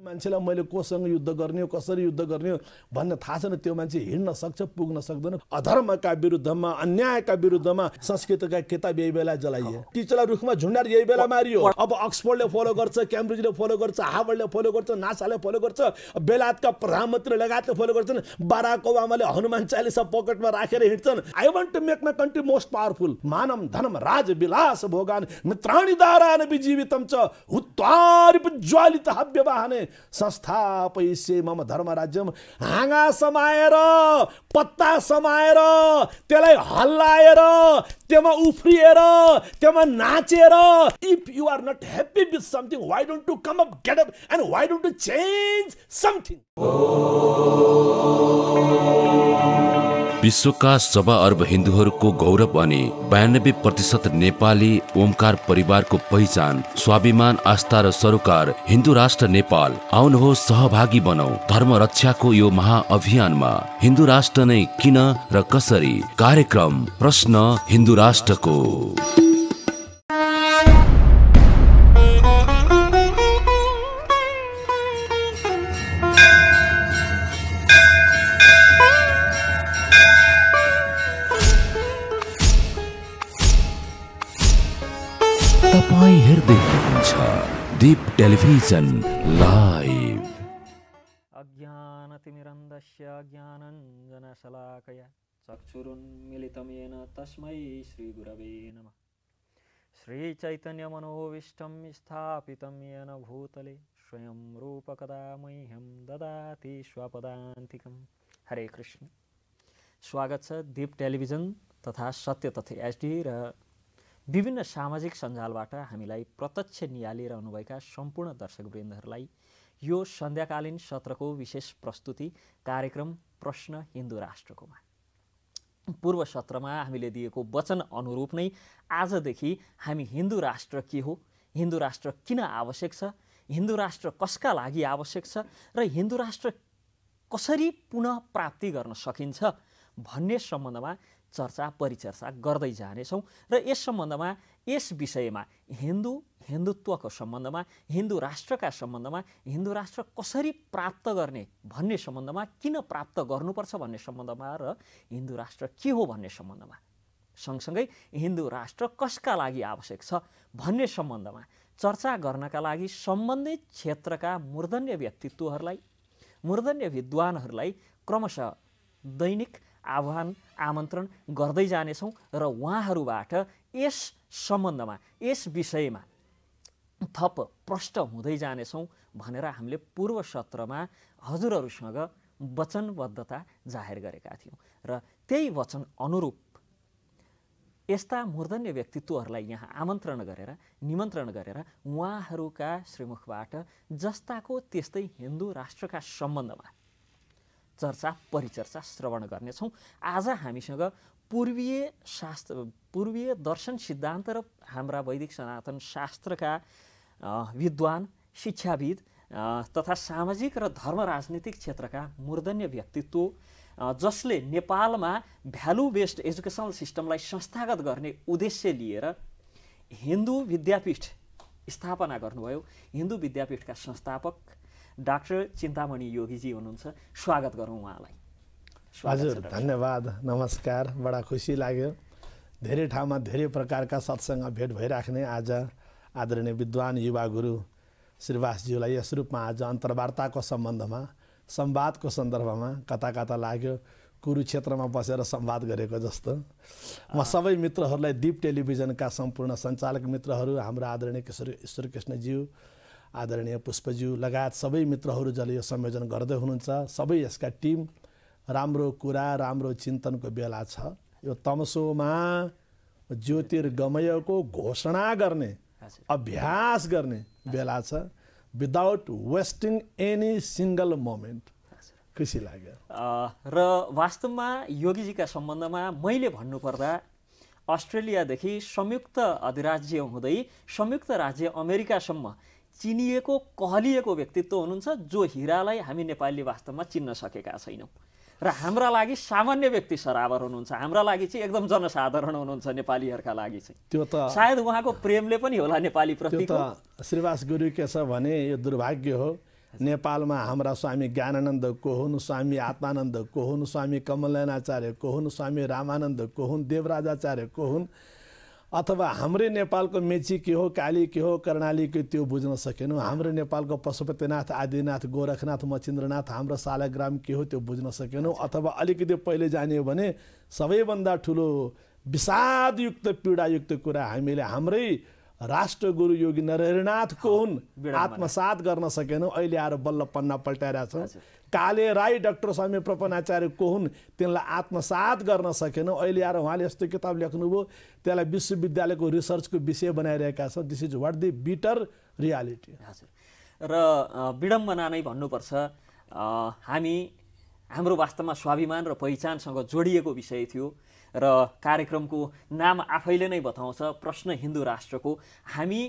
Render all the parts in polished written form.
मान्छेलाई मैले कोसँग युद्ध गर्ने हो, कसरी युद्ध गर्ने हो भन्ने थाहा छैन, त्यो मान्छे हिँड्न सक्छ, पुग्न सक्दैन। अधर्मका विरुद्धमा, अन्यायका विरुद्धमा संस्कृतका किताब यही बेला जलाइए, टिचरलाई रुखमा झुन्डाएर यही बेला मारियो। अब अक्सफोर्डले फलो गर्छ, क्याम्ब्रिजले फलो गर्छ, हार्वर्डले फलो गर्छ, नासाले फलो गर्छ, बेलायतका प्रधानमन्त्री लगायतले फलो गर्छन्। बाराक ओबामाले हनुमान चालिसा पकेटमा राखेर हिँड्छन्। I want to make my country most powerful, मानम धनम राज विलास भोगान मित्राणि दारान विजीवितम च हुत्वारिपज्वालित हव्यवाहने संस्थापयिष्ये मम धर्म राज्यम। हाँगा समाएर, पत्ता समाएर, त्यसलाई हल्लाएर, त्यसमा उफ्रिएर, त्यसमा नाचेर, if you are not happy with something, why don't you come up, get up and why don't you change something. विश्वका 1.25 अर्ब हिन्दूहरूको गौरव अनि 92% नेपाली ओमकार परिवारको पहिचान, स्वाभिमान, आस्था र सरोकार हिन्दू राष्ट्र नेपाल। आउनुहोस् सहभागी बनौ धर्म रक्षाको यो महाअभियानमा। हिन्दू राष्ट्र नै किन र कसरी? कार्यक्रम प्रश्न हिन्दू राष्ट्रको। तपाईं हेर्दै हुनुहुन्छ दीप टेलिभिजन लाइभ। अज्ञानतिमिरन्धस्य ज्ञानञ्जनशलाकया चक्षुरुन्मीलितं येन तस्मै श्रीगुरवे नमः। श्रीचैतन्यमनोभीष्टं स्थापितं येन भूतले स्वयं रूपकदा मह्यं ददाति स्वपदान्तिकम्। हरे कृष्ण। स्वागत छ दीप टेलिभिजन तथा सत्य तथ्य एचडी र विभिन्न सामाजिक सञ्जालबाट हामीलाई प्रत्यक्ष निहालिरहनुभएका सम्पूर्ण दर्शकवृन्दहरूलाई यो सन्ध्याकालीन सत्रको विशेष प्रस्तुति कार्यक्रम प्रश्न हिन्दू राष्ट्रकोमा। पूर्व सत्रमा हामीले दिएको वचन अनुरूप नै आजदेखि हामी हिन्दू राष्ट्र के हो, हिन्दू राष्ट्र किन आवश्यक छ, हिन्दू राष्ट्र कसका लागि आवश्यक छ र हिन्दू राष्ट्र कसरी पुनः प्राप्ति गर्न सकिन्छ भन्ने सम्बन्धमा चर्चा परिचर्चा गर्दै जानेछौँ र यस सम्बन्धमा, यस विषयमा हिन्दुत्वको सम्बन्धमा, हिन्दू राष्ट्रका सम्बन्धमा, हिन्दू राष्ट्र कसरी प्राप्त गर्ने भन्ने सम्बन्धमा, किन प्राप्त गर्नुपर्छ भन्ने सम्बन्धमा र हिन्दू राष्ट्र के हो भन्ने सम्बन्धमा, सँगसँगै हिन्दू राष्ट्र कसका लागि आवश्यक छ भन्ने सम्बन्धमा चर्चा गर्नका लागि सम्बन्धित क्षेत्रका मूर्धन्य व्यक्तित्वहरूलाई, मूर्धन्य विद्वानहरूलाई क्रमशः दैनिक आह्वान आमन्त्रण गर्दै जानेछौँ र उहाँहरूबाट यस सम्बन्धमा, यस विषयमा थप प्रष्ट हुँदै जानेछौँ भनेर हामीले पूर्व सत्रमा हजुरहरूसँग वचनबद्धता जाहेर गरेका थियौँ र त्यही वचन अनुरूप यस्ता मूर्धन्य व्यक्तित्वहरूलाई यहाँ आमन्त्रण गरेर, निमन्त्रण गरेर उहाँहरूका श्रीमुखबाट जस्ताको त्यस्तै हिन्दू राष्ट्रका सम्बन्धमा चर्चा परिचर्चा श्रवण गर्नेछौँ। आज हामीसँग पूर्वीय दर्शन सिद्धान्त र हाम्रा वैदिक सनातन शास्त्रका विद्वान, शिक्षाविद तथा सामाजिक र धर्म राजनीतिक क्षेत्रका मूर्धन्य व्यक्तित्व जसले नेपालमा भ्यालु बेस्ड एजुकेसनल सिस्टमलाई संस्थागत गर्ने उद्देश्य लिएर हिन्दू विद्यापीठ स्थापना गर्नुभयो। हिन्दू विद्यापीठका संस्थापक डाक्टर चिन्तामणि योगीजी हुनुहुन्छ। स्वागत गरौँ उहाँलाई। हजुर, धन्यवाद, नमस्कार। बडा खुसी लाग्यो। धेरै ठाउँमा धेरै प्रकारका सत्सङ्ग भेट भइराख्ने आज आदरणीय विद्वान युवा गुरु श्रीवासज्यूलाई यस रूपमा आज अन्तर्वार्ताको सम्बन्धमा, संवादको सन्दर्भमा कता कता लाग्यो कुरुक्षेत्रमा बसेर संवाद गरेको जस्तो। म सबै मित्रहरूलाई, दीप टेलिभिजनका सम्पूर्ण सञ्चालक मित्रहरू, हाम्रो आदरणीय ईश्वर कृष्णज्यू, आदरणीय पुष्पज्यू लगायत सबै मित्रहरू जसले यो संयोजन गर्दै हुनुहुन्छ, सबै यसका टिम, राम्रो कुरा, राम्रो चिन्तनको बेला छ। यो तमसोमा ज्योतिर्गमयको घोषणा गर्ने, अभ्यास गर्ने बेला छ, without wasting any single moment. खुसी लाग्यो। र वास्तवमा योगीजीका सम्बन्धमा मैले भन्नुपर्दा अस्ट्रेलियादेखि संयुक्त अधिराज्य हुँदै संयुक्त राज्य अमेरिकासम्म चिनिएको, कहलिएको व्यक्तित्व हुनुहुन्छ जो हिरालाई हामी नेपालीले वास्तवमा चिन्न सकेका छैनौँ र हाम्रा लागि सामान्य व्यक्ति सराबर हुनुहुन्छ, हाम्रा लागि चाहिँ एकदम जनसाधारण हुनुहुन्छ। नेपालीहरूका लागि चाहिँ त्यो त सायद उहाँको प्रेमले पनि होला नेपाली प्रति। श्रीवास गुरु के छ भने यो दुर्भाग्य हो, नेपालमा हाम्रा स्वामी ज्ञानानन्द को हुन्, स्वामी आत्मानन्द को हुन्, स्वामी कमलनाचार्य को हुन्, स्वामी रामानन्द को हुन्, देवराजाचार्य को हुन्, अथवा हाम्रै नेपालको मेची के हो, काली के हो, कर्णाली के, त्यो बुझ्न सकेनौँ। हाम्रो नेपालको पशुपतिनाथ, आदिनाथ, गोरखनाथ, मचिन्द्रनाथ, हाम्रो सालग्राम के हो त्यो बुझ्न सकेनौँ। अथवा अलिकति पहिले जाने हो भने सबैभन्दा ठुलो विषादयुक्त पीडायुक्त कुरा हामीले हाम्रै राष्ट्रगुरु योगी नरहरिनाथ को हुन् आत्मसात गर्न सकेनौँ। अहिले आएर बल्ल पन्ना पल्टाइरहेका छौँ। काले राई डाक्टर स्वामी प्रपनाचार्य को हुन्, तिनलाई आत्मसात गर्न सकेनौँ। अहिले आएर उहाँले यस्तो किताब लेख्नुभयो, त्यसलाई विश्वविद्यालयको रिसर्चको विषय बनाइरहेका छौँ। This is what the bitter reality. र विडम्बना नै भन्नुपर्छ, हाम्रो वास्तवमा स्वाभिमान र पहिचानसँग जोडिएको विषय थियो र कार्यक्रमको नाम आफैले नै बताउँछ, प्रश्न हिन्दू राष्ट्रको। हामी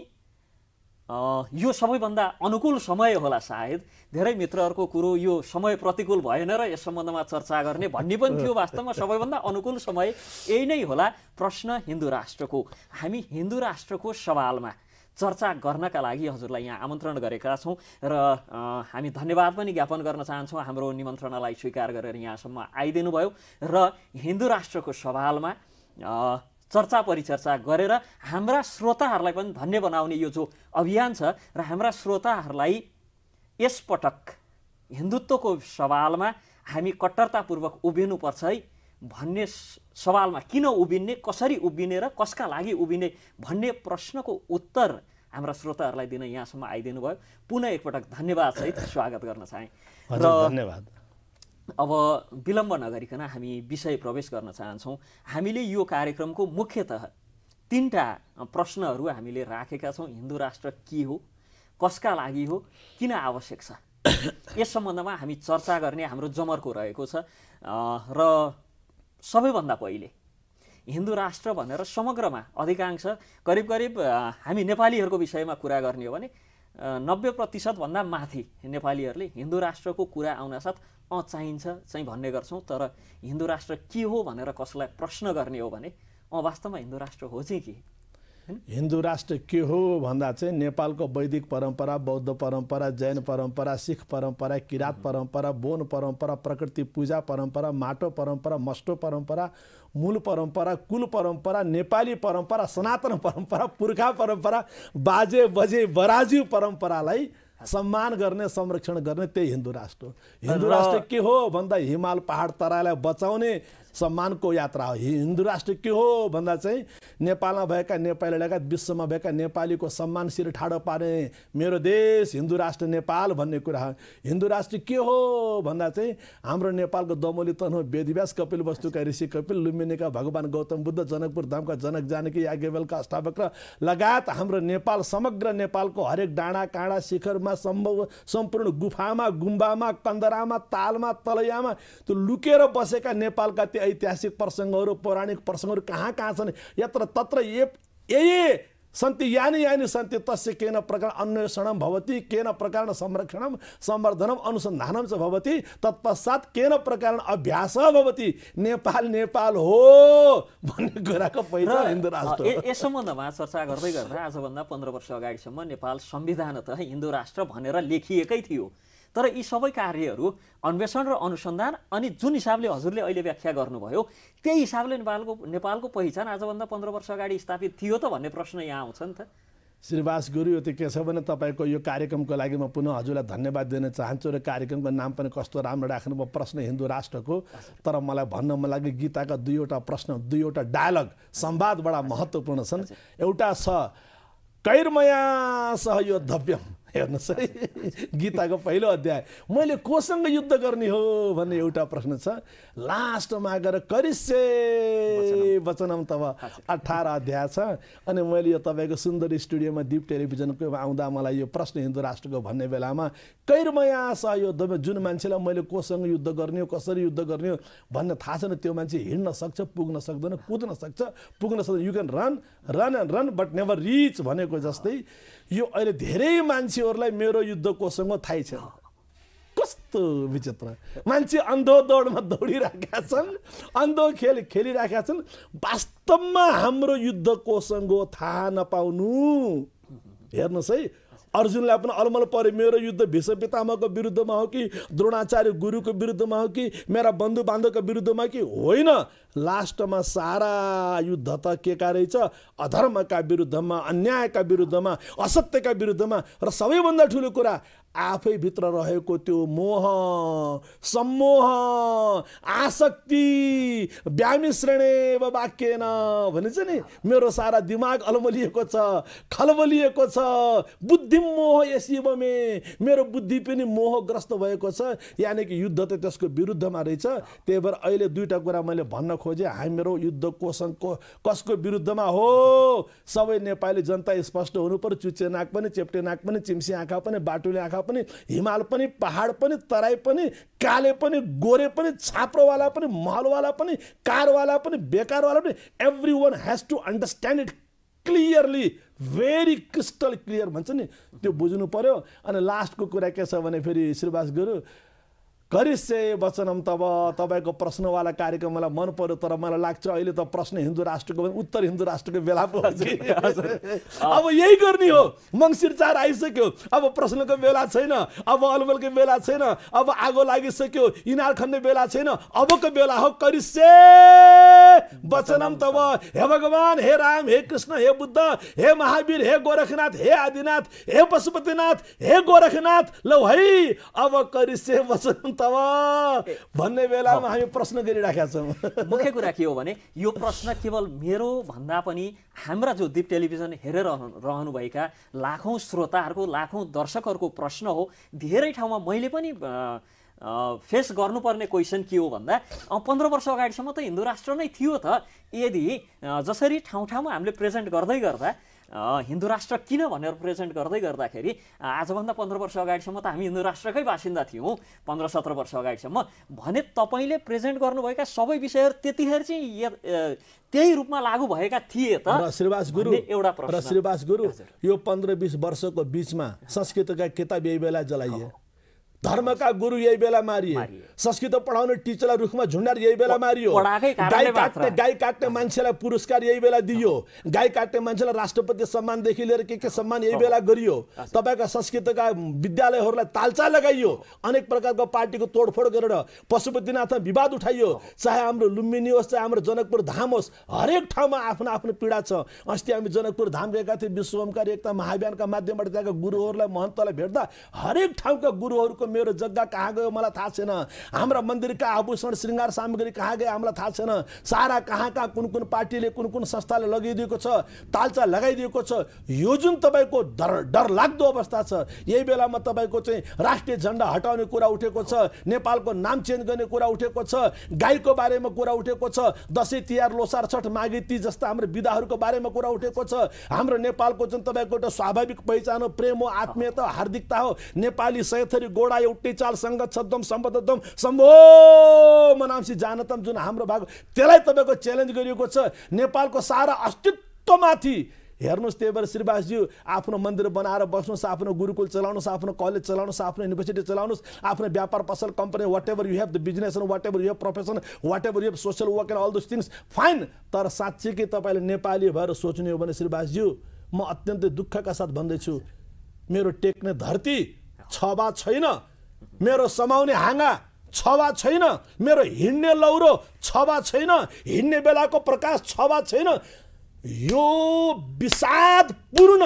यो सबैभन्दा अनुकूल समय होला सायद। धेरै मित्रहरूको कुरो यो समय प्रतिकूल भएन र यस सम्बन्धमा चर्चा गर्ने भन्ने पनि थियो। वास्तवमा सबैभन्दा अनुकूल समय यही नै होला, प्रश्न हिन्दू राष्ट्रको। हामी हिन्दू राष्ट्रको सवालमा चर्चा गर्नका लागि हजुरलाई यहाँ आमन्त्रण गरेका छौँ र हामी धन्यवाद पनि ज्ञापन गर्न चाहन्छौँ हाम्रो निमन्त्रणालाई स्वीकार गरेर यहाँसम्म आइदिनु भयो र हिन्दू राष्ट्रको सवालमा चर्चा परिचर्चा गरेर हाम्रा श्रोताहरूलाई पनि धन्य बनाउने यो जो अभियान छ र हाम्रा श्रोताहरूलाई यसपटक हिन्दुत्वको सवालमा हामी कट्टरतापूर्वक उभिनुपर्छ है भन्ने सवालमा किन उभिने, कसरी उभिने र कसका लागि उभिने भन्ने प्रश्नको उत्तर हाम्रा श्रोताहरूलाई दिन यहाँसम्म आइदिनु भयो। पुनः एकपटक धन्यवाद सहित स्वागत गर्न चाहे र धन्यवाद। अब विलम्ब नगरिकन हामी विषय प्रवेश गर्न चाहन्छौँ। हामीले यो कार्यक्रमको मुख्यतः 3टा प्रश्नहरू हामीले राखेका छौँ। हिन्दू राष्ट्र के हो, कसका लागि हो, किन आवश्यक छ, यस सम्बन्धमा हामी चर्चा गर्ने हाम्रो जमर्को रहेको छ। र सबैभन्दा पहिले हिन्दू राष्ट्र भनेर समग्रमा अधिकांश करिब हामी नेपालीहरूको विषयमा कुरा गर्ने हो भने 90% भन्दा माथि नेपालीहरूले हिन्दू राष्ट्रको कुरा आउनासाथ चाहिन्छ चाहिँ भन्ने गर्छौँ। तर हिन्दू राष्ट्र के हो भनेर कसलाई प्रश्न गर्ने हो भने वास्तवमा हिन्दू राष्ट्र हो चाहिँ के? हिन्दू राष्ट्र के हो भन्दा चाहिँ नेपालको वैदिक परम्परा, बौद्ध परम्परा, जैन परम्परा, सिख परम्परा, किराँत परम्परा, बोन परम्परा, प्रकृति पूजा परम्परा, माटो परम्परा, मस्टो परम्परा, मूल परम्परा, कुल परम्परा, नेपाली परम्परा, सनातन परम्परा, पुर्खा परम्परा, बाजे बजे बराज्यू परम्परालाई सम्मान गर्ने, संरक्षण गर्ने, त्यही हिन्दू राष्ट्र हो। हिन्दू राष्ट्र के हो भन्दा हिमाल पहाड तराईलाई बचाउने सम्मानको यात्रा हो। हिन्दू राष्ट्र के हो भन्दा चाहिँ नेपालमा भएका नेपाली लगायत विश्वमा भएका नेपालीको सम्मान शिर ठाडो पार्ने मेरो देश हिन्दू राष्ट्र नेपाल भन्ने कुरा हो। हिन्दू राष्ट्र के हो भन्दा चाहिँ हाम्रो नेपालको दमोली तनहु वेदव्यास, कपिल वस्तुका ऋषि कपिल, लुम्बिनीका भगवान गौतम बुद्ध, जनकपुर धामका जनक जानकी, याज्ञवल्क्य, अष्टावक्र लगायत हाम्रो नेपाल समग्र नेपालको हरेक डाँडा काँडा शिखरमा सम्पूर्ण गुफामा, गुम्बामा, कन्दरामा, तालमा, तलैयामा त्यो लुकेर बसेका नेपालका त्यो ऐतिहासिक प्रसङ्गहरू, पौराणिक प्रसङ्गहरू कहाँ कहाँ छन्? यत्र तत्र ये सन्ति यानि यानि सन्ति तस्य केन प्रकार अन्वेषणं भवति, केन प्रकार संरक्षणं संवर्धनम् अनुसन्धानं च भवति, तत्पश्चात् केन प्रकार अभ्यास भवति। नेपाल नेपाल हो भन्ने कुराको पहिचान हिन्दू राष्ट्र हो। यस सम्बन्धमा चर्चा गर्दै गर्दा आजभन्दा 15 वर्ष अगाडिसम्म नेपाल संविधानतः हिन्दू राष्ट्र भनेर लेखिएकै थियो। तर यी सबै कार्यहरू अन्वेषण र अनुसन्धान अनि जुन हिसाबले हजुरले अहिले व्याख्या गर्नुभयो त्यही हिसाबले नेपालको पहिचान आजभन्दा 15 वर्ष अगाडि स्थापित थियो त भन्ने प्रश्न यहाँ आउँछ नि त। श्रीवास गुरु, यो त के छ भने तपाईँको यो कार्यक्रमको लागि म पुनः हजुरलाई धन्यवाद दिन चाहन्छु र कार्यक्रमको नाम पनि कस्तो राम्रो राख्नुभयो, प्रश्न हिन्दू राष्ट्रको। तर मलाई भन्न मन लाग्यो गीताका 2वटा प्रश्न, 2वटा डायलग, संवाद बडा महत्त्वपूर्ण छन्। एउटा छ कैर्मया सह योद्धव्यम, हेर्नुहोस् है, गीताको पहिलो अध्याय, मैले कोसँग युद्ध गर्ने हो भन्ने एउटा प्रश्न छ। लास्टमा गएर करिष्ये वचनम तब 18 अध्याय छ। अनि मैले यो तपाईँको सुन्दर स्टुडियोमा दीप टेलिभिजनको आउँदा मलाई यो प्रश्न हिन्दू राष्ट्रको भन्ने बेलामा कैर्मया सह योद्धव्यम, जुन मान्छेलाई मैले कोसँग युद्ध गर्ने हो, कसरी युद्ध गर्ने हो भन्ने थाहा छैन, त्यो मान्छे हिँड्न सक्छ, पुग्न सक्दैन, कुद्न सक्छ, पुग्न सक्दैन। You can run and run but never rich भनेको जस्तै यो अहिले धेरै मान्छेहरूलाई मेरो युद्ध कोसँग थाहै छैन। कस्तो विचित्र, मान्छे अन्धो दौडमा दौडिराखेका छन्, अन्धो खेल खेलिराखेका छन्। वास्तवमा हाम्रो युद्ध कोसँग थाहा नपाउनु, हेर्नुहोस् है, अर्जुनलाई पनि अलमल पर्यो मेरो युद्ध भीष्म पितामहको विरुद्धमा हो कि द्रोणाचार्य गुरुको विरुद्धमा हो कि मेरा बन्धु बान्धवको विरुद्धमा कि होइन। लास्टमा सारा युद्ध त के का रहेछ? अधर्मका विरुद्धमा, अन्यायका विरुद्धमा, असत्यका विरुद्धमा। र सबैभन्दा ठुलो कुरा आफै भित्र रहेको त्यो मोह, सम्मोह, आसक्ति, व्यामिश्रणेव वाक्येन भनिन्छ नि, मेरो सारा दिमाग अलमलिएको छ, खलबलिएको छ, बुद्धि मोह यसीव मेरो बुद्धि पनि मोहग्रस्त भएको छ। यानि कि युद्ध त त्यसको विरुद्धमा रहेछ। त्यही भएर अहिले दुईटा कुरा मैले भन्न खोजेँ। हाम्रो युद्ध कसको विरुद्धमा हो? सबै नेपाली जनता स्पष्ट हुनु पर्यो। चुच्चे नाक पनि, चेप्टे नाक पनि, चिम्सी आँखा पनि, बाटुले आँखा पनि, हिमाल पनि, पहाड पनि, तराई पनि, काले पनि, गोरे पनि, छाप्रोवाला पनि, महलवाला पनि, कारवाला पनि, बेकारवाला पनि, everyone has to understand it clearly, very crystal clear भन्छ नि, त्यो बुझ्नु पर्यो। अनि लास्टको कुरा के छ भने फेरि श्रीवास गुरु करिष्ये वचनम तब, तपाईँको प्रश्नवाला कार्यक्रम मलाई मन पर्यो। तर मलाई लाग्छ अहिले त प्रश्न हिन्दू राष्ट्रको उत्तर हिन्दू राष्ट्रको बेला पो अब यही गर्ने हो। मङ्सिर 4 आइसक्यो, अब प्रश्नको बेला छैन, अब अलमलको बेला छैन, अब आगो लागिसक्यो, इनार खन्ने बेला छैन, अबको बेला हो करिष्ये वचनम तब। हे भगवान, हे राम, हे कृष्ण, हे बुद्ध, हे महावीर, हे गोरखनाथ, हे आदिनाथ, हे पशुपतिनाथ, हे गोरखनाथ, ल है अब करिष्ये वचनम भन्ने बेलामा हामी प्रश्न गरिराखेका छौँ। मुख्य कुरा के हो भने यो प्रश्न केवल मेरो भन्दा पनि हाम्रा जो दीप टेलिभिजन हेरेर रहनुभएका लाखौँ श्रोताहरूको, लाखौँ दर्शकहरूको प्रश्न हो। धेरै ठाउँमा मैले पनि फेस गर्नुपर्ने क्वेसन के हो भन्दा 15 वर्ष अगाडिसम्म त हिन्दू राष्ट्र नै थियो त। यदि जसरी ठाउँ ठाउँमा हामीले प्रेजेन्ट गर्दै गर्दा हिन्दू राष्ट्र किन भनेर प्रेजेन्ट गर्दै गर्दाखेरि आजभन्दा 15 वर्ष अगाडिसम्म त हामी हिन्दू राष्ट्रकै बासिन्दा थियौँ, 15-17 वर्ष अगाडिसम्म भने तपाईँले प्रेजेन्ट गर्नुभएका सबै विषयहरू त्यतिखेर चाहिँ त्यही रूपमा लागू भएका थिए त। श्रीवास गुरु एउटा प्रश्न। श्रीवास गुरु, यो 15-20 वर्षको बिचमा संस्कृतका किताब यही बेला जलाइए, धर्मका गुरु यही बेला मारिए, संस्कृत पढाउने टिचरलाई रुखमा झुन्डाएर यही बेला मारियो, गाई काट्ने मान्छेलाई पुरस्कार यही बेला दियो, गाई काट्ने मान्छेलाई राष्ट्रपति सम्मानदेखि लिएर के सम्मान यही बेला गरियो, तपाईँका संस्कृतका विद्यालयहरूलाई तालचा लगाइयो, अनेक प्रकारको पार्टीको तोडफोड गरेर पशुपतिनाथमा विवाद उठाइयो, चाहे हाम्रो लुम्बिनी होस्, चाहे हाम्रो जनकपुर धाम होस्, हरेक ठाउँमा आफ्नो आफ्नो पीडा छ। अस्ति हामी जनकपुर धाम गएका थियौँ, विश्व ओमकार एकता महाभियानका माध्यमबाट त्यहाँका गुरुहरूलाई, महन्तलाई भेट्दा हरेक ठाउँका गुरुहरूको मेरो जग्गा कहाँ गयो मलाई थाहा छैन, हाम्रा मन्दिरका आभूषण श्रृङ्गार सामग्री कहाँ गयो हामीलाई थाहा छैन, सारा कहाँ कुन कुन पार्टीले कुन कुन संस्थाले लगाइदिएको छ, तालचा लगाइदिएको छ। यो जुन तपाईँको डर लाग्दो अवस्था छ, यही बेलामा तपाईँको चाहिँ राष्ट्रिय झण्डा हटाउने कुरा उठेको छ, नेपालको नाम चेन्ज गर्ने कुरा उठेको छ, गाईको बारेमा कुरा उठेको छ, दसैँ तिहार लोसार छठ माघे तीज जस्ता हाम्रो विधाहरूको बारेमा कुरा उठेको छ। हाम्रो नेपालको जुन तपाईँको एउटा स्वाभाविक पहिचान हो, प्रेम हो, आत्मीयता, हार्दिकता हो, नेपाली सयथरी गोडा एउटै चाल सङ्गत शब्दम सम्बद्धम सम्भो मनांसी जानतम, जुन हाम्रो भाग त्यसलाई तपाईँको च्यालेन्ज गरिएको छ नेपालको सारा अस्तित्वमाथि। हेर्नुहोस्, त्यही भएर श्रीवासज्यू आफ्नो मन्दिर बनाएर बस्नुहोस्, आफ्नो गुरुकुल चलाउनुहोस्, आफ्नो कलेज चलाउनुहोस्, आफ्नो युनिभर्सिटी चलाउनुहोस्, आफ्नो व्यापार पसल company, whatever you have the business and whatever you have profession, whatever you have social work and all those things fine. तर साँच्चीकै तपाईँले नेपाली भएर सोच्ने हो भने श्रीवासज्यू, म अत्यन्तै दुःखका साथ भन्दैछु, मेरो टेक्ने धरती छ वा छैन, मेरो समाउने हाँगा छ वा छैन, मेरो हिँड्ने लौरो छ वा छैन, हिँड्ने बेलाको प्रकाश छ वा छैन, यो विषादपूर्ण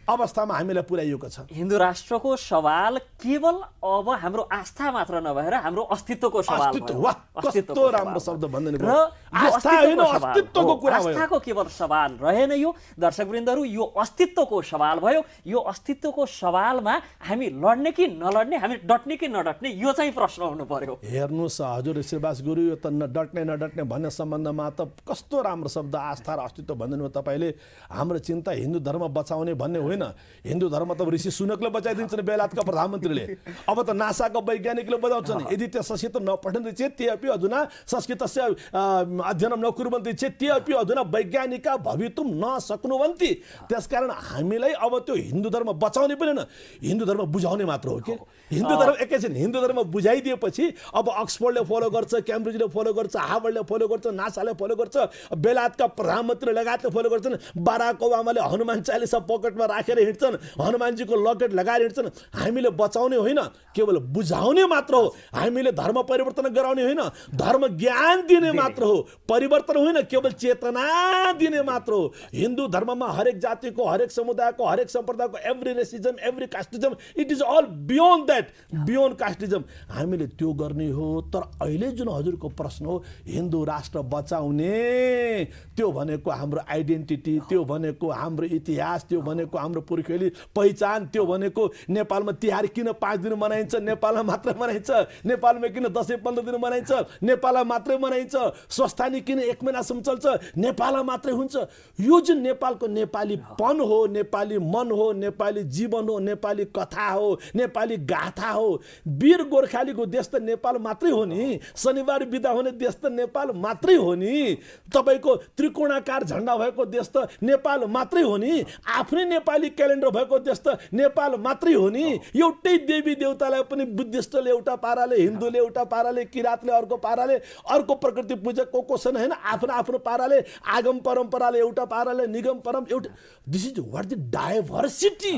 अवस्थामा हामीलाई पुर्याइएको छ। हिन्दू राष्ट्रको सवाल केवल अब हाम्रो आस्था मात्र नभएर हाम्रो अस्तित्वको सवाल भयो। कस्तो राम्रो शब्द भन्दैन र आस्था हैन, अस्तित्वको कुरा भयो। आस्थाको केवल सवाल रहेन यो, दर्शकवृन्दहरू, यो अस्तित्वको सवाल भयो। यो अस्तित्वको सवालमा हामी लड्ने कि नलड्ने, हामी डट्ने कि नडट्ने, यो चाहिँ प्रश्न हुनु पर्यो। हेर्नुहोस् हजुर श्रीवास गुरु, यो त डट्ने नडट्ने भन्ने सम्बन्धमा त कस्तो राम्रो शब्द आस्था र अस्तित्व भन्दिनु तपाईँले। हाम्रो चिन्ता हिन्दू धर्म बचाउने भन्ने होइन, हिन्दू धर्म त ऋषि सुनकले बचाइदिन्छ नि बेलायतका प्रधानमन्त्रीले, अब त नासाका वैज्ञानिकले बचाउँछन्। यदि त्यो संस्कृत नपठन्ति चेत् ते अपि अधुना संस्कृतस्य अध्ययनं न कुर्वन्ति चेत् ते अपि अधुना वैज्ञानिका भवितुं न शक्नुवन्ति। त्यसकारण हामीलाई अब त्यो हिन्दू धर्म बचाउने पनि न, हिन्दू धर्म बुझाउने मात्र हो कि। हिन्दू धर्म एकैछिन हिन्दू धर्म बुझाइदिएपछि अब अक्सफोर्डले फलो गर्छ, क्याम्ब्रिजले फलो गर्छ, हार्वर्डले फलो गर्छ, नासाले फलो गर्छ, बेलायतका प्रधानमन्त्री लगायतले फलो गर्छन्। बाराक ओबामाले हनुमान चालिसा पकेटमा राखेर हिँड्छन्, हनुमानजीको लकेट लगाएर हिँड्छन्। हामीले बचाउने होइन, केवल बुझाउने मात्र हो। हामीले धर्म परिवर्तन गराउने होइन, धर्म ज्ञान दिने मात्र हो। परिवर्तन होइन, केवल चेतना दिने मात्र हो। हिन्दू धर्ममा हरेक जातिको, हरेक समुदायको, हरेक सम्प्रदायको, every racism, every casteism, it is all beyond that, beyond casteism. हामीले त्यो गर्ने हो। तर अहिले जुन हजुरको प्रश्न हो, हिन्दू राष्ट्र बचाउने, त्यो भनेको हाम्रो आइडेन्टिटी, त्यो भनेको हाम्रो इतिहास, त्यो भनेको हाम्रो पुर्खेली पहिचान, त्यो भनेको नेपालमा तिहार किन 5 दिन मनाइन्छ, नेपालमा मात्र मनाइन्छ, नेपालमा किन 10-15 दिन मनाइन्छ, नेपालमा मात्रै मनाइन्छ, स्वस्थानी किन 1 महिनासम्म चल्छ, नेपालमा मात्रै हुन्छ। यो जुन नेपालको नेपालीपन हो, नेपाली मन हो, नेपाली जीवन हो, नेपाली कथा हो, नेपाली गाथा हो। वीर गोर्खालीको देश त नेपाल मात्रै हो नि, शनिबार बिदा हुने देश त नेपाल मात्रै हो नि, तपाईको त्रिकोणाकार झण्डा भएको देश त नेपाल मात्रै हो नि, आफ्नै नेपाली क्यालेन्डर भएको देश त नेपाल मात्रै हो नि। एउटै देवी देवतालाई पनि बुद्धिस्टले एउटा पाराले, हिन्दूले एउटा पाराले, किराँतले अर्को पाराले, अर्को प्रकृति पूजक को छैन हैन, आफ्नो आफ्नो पाराले, आगम परम्पराले एउटा पाराले, निगम परम एउटा। This is what the diversity.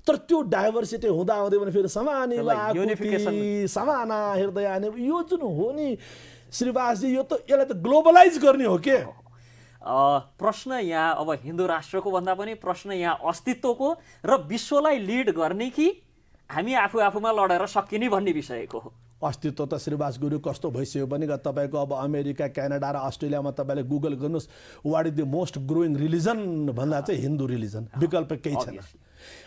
तर त्यो डाइभर्सिटी हुँदा हुँदै भने फेरि समाना हृदय आने, यो जुन हो नि श्रीवासजी, यो त यसलाई त ग्लोबलाइज गर्ने हो के। प्रश्न यहाँ अब हिन्दू राष्ट्रको भन्दा पनि प्रश्न यहाँ अस्तित्वको र विश्वलाई लिड गर्ने कि हामी आफू आफूमा लडेर सकिने भन्ने विषयको हो। अस्तित्व त श्रीवास गुरु कस्तो भइसक्यो भने तपाईँको अब अमेरिका, क्यानाडा र अस्ट्रेलियामा तपाईँले गुगल गर्नुहोस्, what is the most growing religion भन्दा चाहिँ हिन्दू रिलिजन, विकल्प केही छैन।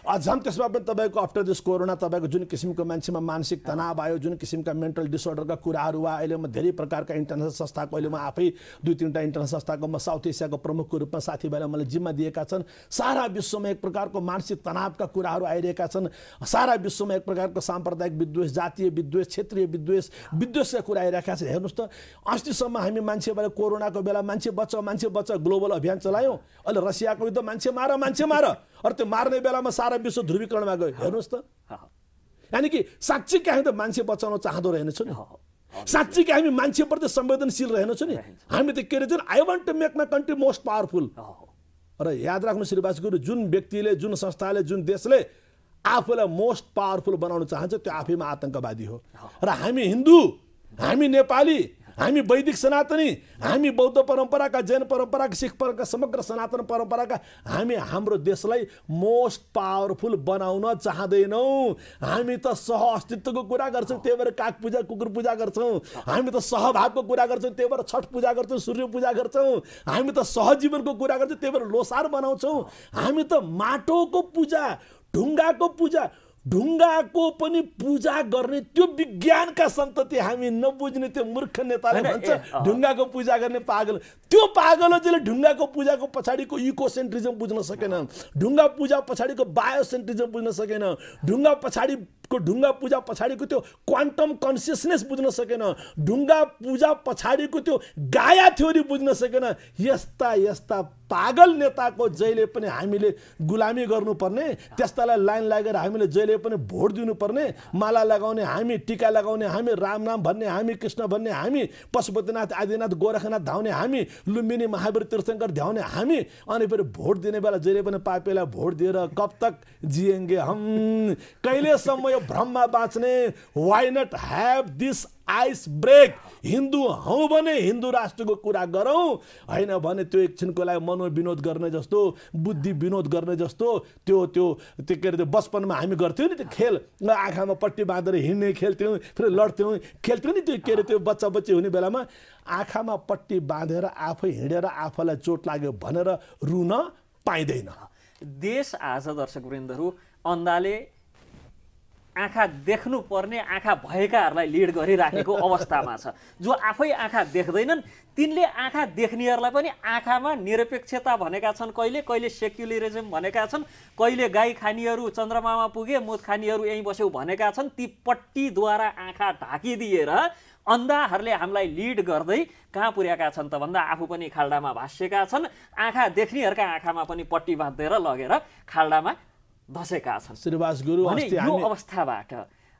झन् त्यसमा पनि तपाईँको आफ्टर दिस कोरोना तपाईँको जुन किसिमको मान्छेमा मानसिक तनाव आयो, जुन किसिमका मेन्टल डिसअर्डरका कुराहरू आयो, अहिले म धेरै प्रकारका इन्टरनेसनल संस्थाको, अहिले म आफै 2-3टा इन्टरनेसनल संस्थाको म साउथ एसियाको प्रमुखको रूपमा साथीभाइलाई मलाई जिम्मा दिएका छन्। सारा विश्वमा एक प्रकारको मानसिक तनावका कुराहरू आइरहेका छन्। सारा विश्वमा एक प्रकारको साम्प्रदायिक विद्वेष, जातीय विद्वेष, क्षेत्रीय विद्वेषका कुरा आइरहेका छन्। हेर्नुहोस् त, अस्तिसम्म हामी मान्छेबाट कोरोनाको बेला मान्छे बच्चा ग्लोबल अभियान चलायौँ। अहिले रसियाको युद्ध मान्छे मार, अरू त्यो मार्ने बेलामा सारा विश्व ध्रुवीकरणमा गयो। हेर्नुहोस् त, यानि कि साँच्चै कि हामी त मान्छे बचाउन चाहँदो रहेनछौँ नि, साँच्चै कि हामी मान्छेप्रति संवेदनशील रहेनछौँ नि। हामी त के रहेछ, I want to make my country most powerful. र याद राख्नु श्रीवास गुरु, जुन व्यक्तिले, जुन संस्थाले, जुन देशले आफूलाई मोस्ट पावरफुल बनाउन चाहन्छ, त्यो आफैमा आतंकवादी हो। र हामी हिन्दू, हामी नेपाली, हामी वैदिक सनातनी, हामी बौद्ध परम्पराका, जैन परम्पराका, सिख परम्पराका, समग्र सनातन परम्पराका, हामी हाम्रो देशलाई मोस्ट पावरफुल बनाउन चाहँदैनौँ। हामी त सह अस्तित्वको कुरा गर्छौँ, त्यही भएर काग पूजा, कुकुर पूजा गर्छौँ। हामी त सहभावको कुरा गर्छौँ, त्यही भएर छठ पूजा गर्छौँ, सूर्य पूजा गर्छौँ। हामी त सहजीवनको कुरा गर्छौँ, त्यही भएर लोसार बनाउँछौँ। हामी त माटोको पूजा, ढुङ्गाको पूजा, ढुङ्गाको पनि पूजा गर्ने त्यो विज्ञानका सन्तति हामी नबुझ्ने त्यो मूर्ख नेताले भन्छ ढुङ्गाको पूजा गर्ने पागल। त्यो पागलले ढुङ्गाको पूजाको पछाडिको इकोसेन्ट्रिजम बुझ्न सकेन, ढुङ्गा पूजा पछाडिको बायोसेन्ट्रिजम बुझ्न सकेन, ढुङ्गा पूजा पछाडिको त्यो क्वान्टम कन्सियसनेस बुझ्न सकेन, ढुङ्गा पूजा पछाडिको त्यो गाया थ्योरी बुझ्न सकेन। यस्ता यस्ता पागल नेताको जहिले पनि हामीले गुलामी गर्नुपर्ने, त्यस्तालाई लाइन लागेर हामीले जहिले पनि भोट दिनुपर्ने, माला लगाउने हामी, टीका लगाउने हामी, राम नाम भन्ने हामी, कृष्ण भन्ने हामी, पशुपतिनाथ आदिनाथ गोरखनाथ धाउने हामी, लुम्बिनी महावीर तीर्थङ्कर ध्याउने हामी, अनि फेरि भोट दिने बेला जहिले पनि पापीलाई भोट दिएर कब तक जिएंगे हम, कहिलेसम्म यो भ्रममा बाँच्ने, why not have this ice break. Hindu हौँ भने हिन्दू राष्ट्रको कुरा गरौँ, होइन भने त्यो एकछिनको लागि मनोविनोद गर्ने जस्तो, बुद्धि विनोद गर्ने जस्तो त्यो के अरे त्यो बचपनमा हामी गर्थ्यौँ नि त्यो खेल, आँखामा पट्टी बाँधेर हिँड्ने खेल्थ्यौँ, फेरि लड्थ्यौँ, खेल्थ्यौँ नि त्यो के अरे त्यो बच्चा बच्ची हुने बेलामा आँखामा पट्टी बाँधेर आफै हिँडेर आफूलाई चोट लाग्यो भनेर रुन पाइँदैन। देश आज दर्शकवृन्दहरू अन्धाले आँखा देख्नु पर्ने आँखा भएकाहरूलाई लिड गरिराखेको अवस्थामा छ। जो आफै आँखा देख्दैनन् तिनले आँखा देख्नेहरूलाई पनि आँखामा निरपेक्षता भनेका छन्, कहिले कहिले सेक्युलरिजम भनेका छन्, कहिले गाई खानीहरू चन्द्रमामा पुगे, मुत खानीहरू यहीँ बस्यौ भनेका छन्। ती पट्टीद्वारा आँखा ढाकिदिएर अन्धाहरूले हामीलाई लिड गर्दै कहाँ पुर्याएका छन् त भन्दा आफू पनि खाल्डामा भाँसिएका छन्, आँखा देख्नेहरूका आँखामा पनि पट्टी बाँधेर लगेर खाल्डामा धसेका छन्। श्रीवास गुरु, यो अवस्थाबाट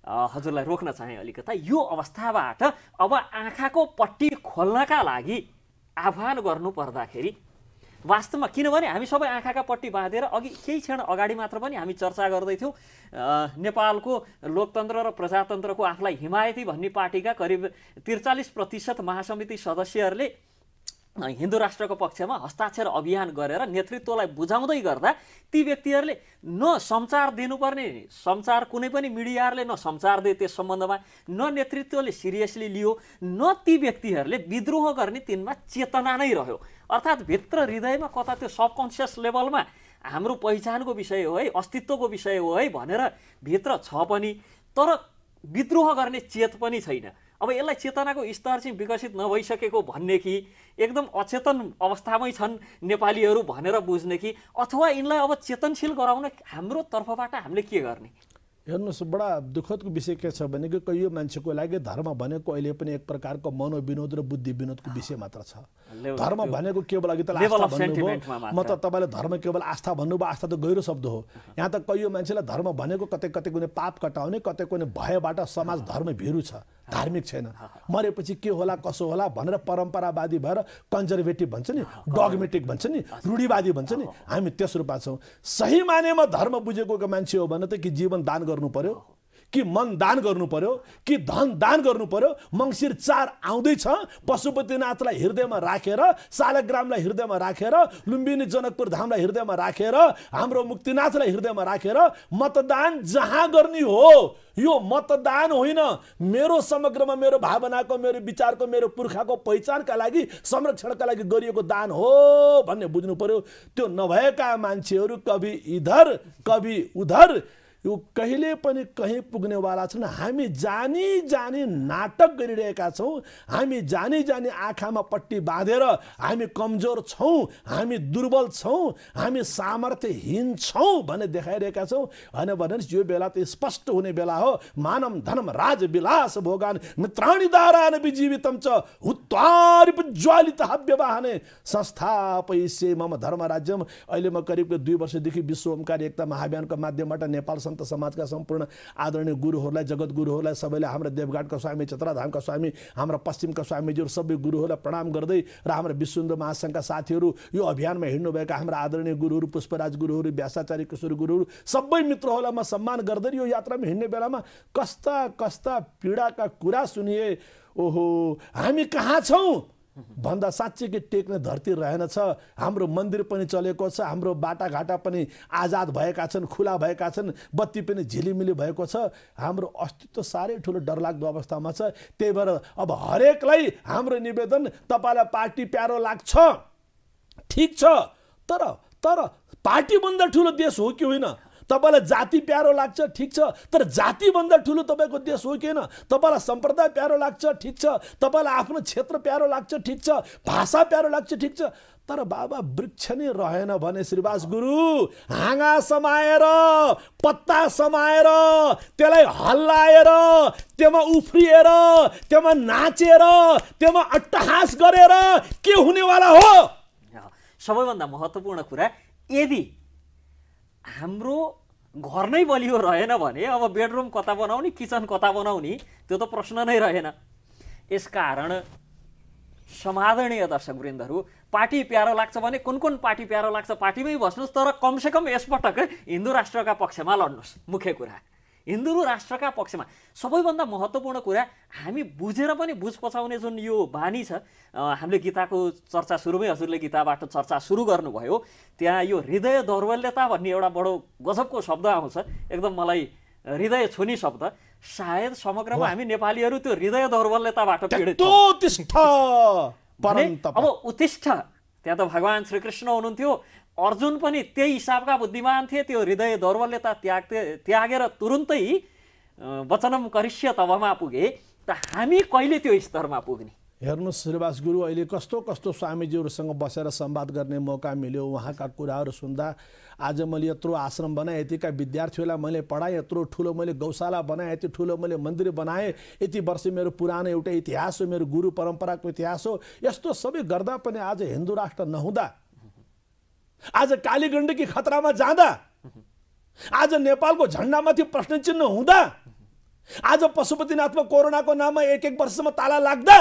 हजुरलाई रोक्न चाहे अलिकता, यो अवस्थाबाट अब आँखाको पट्टी खोल्नका लागि आह्वान गर्नु पर्दाखेरि वास्तवमा किनभने हामी सबै आँखाका पट्टी बाँधेर अघि केही क्षण अगाडि मात्र पनि हामी चर्चा गर्दैथ्यौँ नेपालको लोकतन्त्र र प्रजातन्त्रको आफूलाई हिमायती भन्ने पार्टीका करिब 43% महासमिति सदस्यहरूले हिन्दू राष्ट्रको पक्षमा हस्ताक्षर अभियान गरेर नेतृत्वलाई बुझाउँदै गर्दा ती व्यक्तिहरूले न सञ्चार दिनुपर्ने सञ्चार कुनै पनि मिडियाहरूले न सञ्चार दिए त्यस सम्बन्धमा न नेतृत्वले सिरियसली लियो न ती व्यक्तिहरूले विद्रोह गर्ने तिनमा चेतना नै रह्यो अर्थात् भित्र हृदयमा कता त्यो सबकन्सियस लेभलमा हाम्रो पहिचानको विषय हो है अस्तित्वको विषय हो है भनेर भित्र छ पनि तर विद्रोह गर्ने चेत पनि छैन अब यसलाई चेतनाको स्तर चाहिँ विकसित नभइसकेको भन्ने कि एकदम अचेतन अवस्थामै छन् नेपालीहरू भनेर बुझ्ने कि अथवा यिनलाई अब चेतनशील गराउन हाम्रो तर्फबाट हामीले के गर्ने हेर्नुहोस् बडा दुःखदको विषय के छ भने कि कयौँ मान्छेको लागि धर्म भनेको अहिले पनि एक प्रकारको मनोविनोद र बुद्धि विनोदको विषय मात्र छ धर्म भनेको केवल अघि त आस्था भन्नुभयो म त तपाईँले धर्म केवल आस्था भन्नुभयो आस्था त गहिरो शब्द हो यहाँ त कयौँ मान्छेलाई धर्म भनेको कतै कतै कुनै पाप कटाउने कतै कुनै भयबाट समाज धर्म भिरु छ धार्मिक छैन मरेपछि के होला कसो होला भनेर परम्परावादी भएर कन्जर्भेटिभ भन्छ नि डगमेटिक भन्छ नि रूढिवादी भन्छ नि हामी त्यस रूपमा छौँ सही मानेमा धर्म बुझेको मान्छे हो भने त कि जीवन दान गर्नु पर्यो कि मन दान गर्नु पर्यो कि धन दान गर्नु पर्यो मङ्सिर 4 आउँदैछ पशुपतिनाथलाई हृदयमा राखेर सालग्रामलाई हृदयमा राखेर लुम्बिनी जनकपुर धामलाई हृदयमा राखेर हाम्रो मुक्तिनाथलाई हृदयमा राखेर मतदान जहाँ गर्ने हो यो मतदान होइन मेरो समग्रमा मेरो भावनाको मेरो विचारको मेरो पुर्खाको पहिचानका लागि संरक्षणका लागि गरिएको दान हो भन्ने बुझ्नु पर्यो त्यो नभएका मान्छेहरू कभी इधर कभी उधर यो कहिले पनि कहीँ पुग्नेवाला छन् हामी जानी जानी नाटक गरिरहेका छौँ हामी जानी जानी आँखामा पट्टी बाँधेर हामी कमजोर छौँ हामी दुर्बल छौँ हामी सामर्थ्यहीन छौँ भन्ने देखाइरहेका छौँ होइन भने यो बेला त स्पष्ट हुने बेला हो मानम धनम राज विलास भोगान मित्राणि दारान विजीवितम च हुत्वारिपज्वालित हव्यवाहने संस्थापयिष्ये मम धर्म राज्यम अहिले म करिब 2 वर्षदेखि विश्व ओमकार एकता महाअभियानको माध्यमबाट नेपाल सन्त समाजका सम्पूर्ण आदरणीय गुरुहरूलाई जगत गुरुहरूलाई सबैले हाम्रो देवघाटका स्वामी चतराधामका स्वामी हाम्रा पश्चिमका स्वामीजीहरू सबै गुरुहरूलाई प्रणाम गर्दै र हाम्रो विश्व हिन्दू महासङ्घका साथीहरू यो अभियानमा हिँड्नुभएका हाम्रा आदरणीय गुरुहरू पुष्पराज गुरुहरू व्यासाचार्य किशोर गुरुहरू सबै मित्रहरूलाई म सम्मान गर्दै यो यात्रामा हिँड्ने बेलामा कस्ता कस्ता पीडाका कुरा सुनिए ओहो हामी कहाँ छौँ भन्दा साँच्चै टेक्ने धरती रहेनछ हाम्रो मन्दिर पनि चलेको छ हाम्रो बाटाघाटा पनि आजाद भएका छन् खुला भएका छन् बत्ती पनि झिलिमिली भएको छ हाम्रो अस्तित्व साह्रै ठुलो डरलाग्दो अवस्थामा छ त्यही भएर अब हरेकलाई हाम्रो निवेदन तपाईलाई पार्टी प्यारो लाग्छ ठीक छ तर पार्टीभन्दा ठुलो देश हो कि होइन तपाईलाई जाति प्यारो लाग्छ ठीक छ तर जातिभन्दा ठुलो तपाईको देश हो कि हैन तपाईलाई सम्प्रदाय प्यारो लाग्छ ठीक छ तपाईलाई आफ्नो क्षेत्र प्यारो लाग्छ ठीक छ भाषा प्यारो लाग्छ ठीक छ तर बाबा वृक्ष नै रहेन भने श्रीवास गुरु हाँगा समाएर पत्ता समाएर त्यसलाई हल्लाएर त्यसमा उफ्रिएर त्यसमा नाचेर त्यसमा अट्टहास गरेर के हुनेवाला हो सबैभन्दा महत्त्वपूर्ण कुरा यदि हाम्रो घर नै बलियो रहेन भने अब बेडरुम कता बनाउने किचन कता बनाउने त्यो त प्रश्न नै रहेन यसकारण समादरणीय दर्शकवृन्दहरू पार्टी प्यारो लाग्छ भने कुन पार्टी प्यारो लाग्छ पार्टीमै बस्नुस् तर कमसेकम यसपटक हिन्दू राष्ट्रका पक्षमा लड्नुस् मुख्य कुरा हिन्दू राष्ट्रका पक्षमा सबैभन्दा महत्त्वपूर्ण कुरा हामी बुझेर पनि बुझ पचाउने जुन यो बानी छ हामीले गीताको चर्चा सुरुमै हजुरले गीताबाट चर्चा सुरु गर्नुभयो त्यहाँ यो हृदय दौर्बल्यता भन्ने एउटा बडो गजबको शब्द आउँछ एकदम मलाई हृदय छुनी शब्द सायद समग्रमा हामी नेपालीहरू त्यो हृदय दौर्बल्यताबाट पीडित छौँ अब उत्तिष्ठ त्यहाँ त भगवान श्रीकृष्ण हुनुहुन्थ्यो अर्जुन पनि त्यही हिसाबका बुद्धिमान थिए त्यो हृदय दौर्बल्यता त्यागेर तुरुन्तै वचनम करिष्य तबमा पुगे त हामी कहिले त्यो स्तरमा पुग्ने हेर्नुहोस् श्रीवास गुरु अहिले कस्तो कस्तो स्वामीजीहरूसँग बसेर संवाद गर्ने मौका मिल्यो उहाँका कुराहरू सुन्दा आज मैले यत्रो आश्रम बनाएँ यतिका विद्यार्थीहरूलाई मैले पढाएँ यत्रो ठुलो मैले गौशाला बनाएँ यति ठुलो मैले मन्दिर बनाएँ यति वर्ष मेरो पुरानो एउटा इतिहास हो मेरो गुरु परम्पराको इतिहास हो यस्तो सबै गर्दा पनि आज हिन्दू राष्ट्र नहुँदा आज कालीगण्डकी खतरामा जाँदा आज नेपालको झण्डामाथि प्रश्न चिन्ह हुँदा आज पशुपतिनाथमा कोरोनाको नाममा 1 वर्षसम्म ताला लाग्दा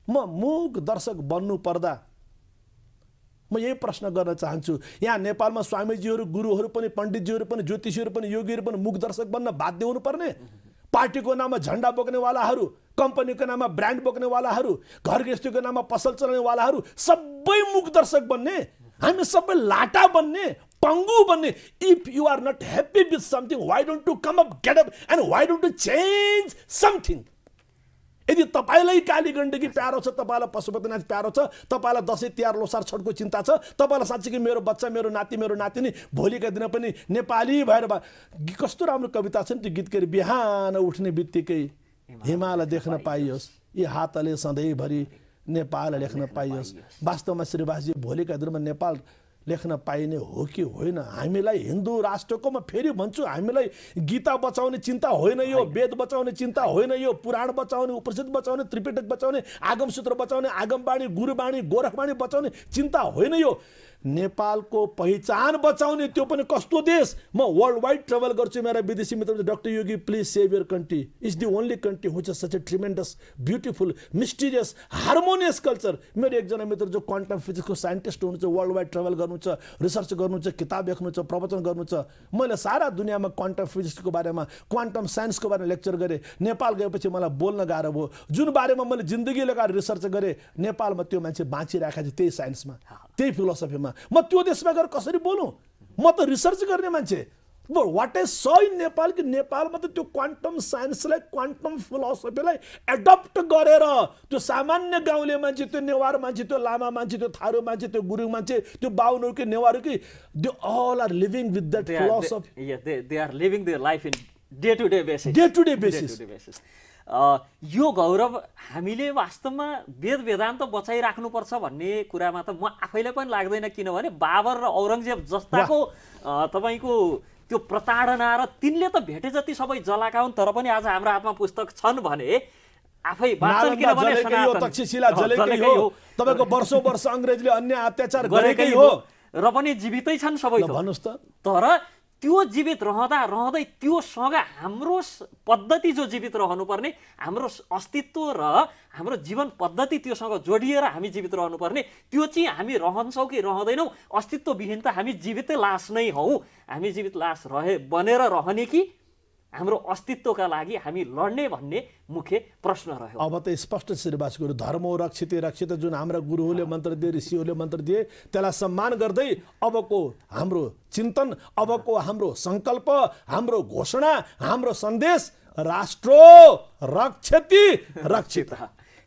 म मूक दर्शक बन्नु पर्दा म यही प्रश्न गर्न चाहन्छु। यहाँ नेपालमा स्वामीजीहरू, गुरुहरू पनि, पण्डितजीहरू पनि, ज्योतिषीहरू पनि, योगीहरू पनि मुख दर्शक बन्न बाध्य हुनुपर्ने? पार्टीको नाममा झन्डा बोक्नेवालाहरू, कम्पनीको नाममा ब्रान्ड बोक्नेवालाहरू, घर गृहस्थीको नाममा पसल चलाउनेवालाहरू सबै मुख दर्शक बन्ने? हामी सबै लाटा बन्ने, पङ्गु बन्ने? If you are not happy with something, why don't you come up, get up and why don't you change something? यदि तपाईँलाई काली गण्डकी प्यारो छ, तपाईँलाई पशुपतिनाथ प्यारो छ, तपाईँलाई दसैँ तिहार लोसार छठको चिन्ता छ, तपाईँलाई साँच्चै मेरो बच्चा, मेरो नाति, मेरो नातिनी भोलिका दिन पनि नेपाली भएर कस्तो राम्रो कविता छ नि त्यो गीत के अरे, बिहान उठ्ने बित्तिकै हिमाल देख्न पाइयोस्, यी हातले सधैँभरि नेपाल लेख्न पाइयोस्। वास्तवमा श्रीवासजी भोलिका दिनमा नेपाल लेख्न पाइने हो कि होइन? हामीलाई हिन्दू राष्ट्रको, म फेरि भन्छु, हामीलाई गीता बचाउने चिन्ता होइन यो, वेद बचाउने चिन्ता होइन यो, पुराण बचाउने, उपनिषद बचाउने, त्रिपिटक बचाउने, आगमसूत्र बचाउने, आगमवाणी, गुरुवाणी, गोरखवाणी बचाउने चिन्ता होइन यो। नेपालको पहिचान बचाउने, त्यो पनि कस्तो देश? म वर्ल्ड वाइड ट्राभल गर्छु, मेरा विदेशी मित्र doctor Yogi, please save your country, is the only country which is such A tremendous, beautiful, mysterious, harmonious culture. मेरो एकजना मित्र जो क्वान्टम फिजिक्सको साइन्टिस्ट हुनुहुन्छ, वर्ल्ड वाइड ट्राभल गर्नुहुन्छ, रिसर्च गर्नुहुन्छ, किताब लेख्नुहुन्छ, प्रवचन गर्नुहुन्छ। मैले सारा दुनियाँमा क्वान्टम फिजिक्सको बारेमा, क्वान्टम साइन्सको बारेमा लेक्चर गरेँ। नेपाल गएपछि मलाई बोल्न गाह्रो भयो। जुन बारेमा मैले जिन्दगी लगाएर रिसर्च गरेँ, नेपालमा त्यो मान्छे बाँचिरहेको छ त्यही साइन्समा, त्यही फिलोसफीमा। म त्यो देशमा गएर कसरी बोलौँ? म त रिसर्च गर्ने मान्छे। वाट आई स इन नेपाल कि नेपालमा त त्यो क्वान्टम साइन्सलाई, क्वान्टम फिलोसफीलाई एडप्ट गरेर त्यो सामान्य गाउँले मान्छे, त्यो नेवार मान्छे, त्यो लामा मान्छे, त्यो थारू मान्छे, त्यो गुरुङ मान्छे, त्यो बाहुन कि नेवार कि, they all are living with that philosophy. They are living their life in day to day basis. Day to day basis. यो गौरव हामीले वास्तवमा वेद वेदान्त बचाइराख्नुपर्छ भन्ने कुरामा त म आफैलाई पनि लाग्दैन, किनभने बाबर र औरङ्गजेब जस्ताको तपाईँको त्यो प्रताडना र तिनले त भेटे जति सबै जलाएका हुन्, तर पनि आज हाम्रो हातमा पुस्तक छन् भने आफै वाचन, किनभने तक्षशिला जलेकै हो, तपाईँको वर्षौं वर्ष अङ्ग्रेजले अन्य अत्याचार गरेकै हो, र पनि जीवितै छन् सबै। भन्नुहोस् त, तर त्यो जीवित रहँदै त्योसँग हाम्रो पद्धति जो जीवित रहनुपर्ने, हाम्रो अस्तित्व र हाम्रो जीवन पद्धति त्योसँग जोडिएर हामी जीवित रहनुपर्ने, त्यो चाहिँ हामी रहन्छौँ कि रहँदैनौँ? अस्तित्वविहीन त हामी जीवितै लास नै हौँ। हामी जीवित लास बनेर रहने कि हाम्रो अस्तित्वका लागि हामी लड्ने भन्ने मुख्य प्रश्न रह्यो। अब त स्पष्ट श्रीवास गुरु, धर्म रक्षित रक्षित, जुन हाम्रा गुरुहरूले मन्त्र दिए, ऋषिहरूले मन्त्र दिए, त्यसलाई सम्मान गर्दै अबको हाम्रो चिन्तन, अबको हाम्रो सङ्कल्प, हाम्रो घोषणा, हाम्रो सन्देश, राष्ट्र रक्षति रक्षित।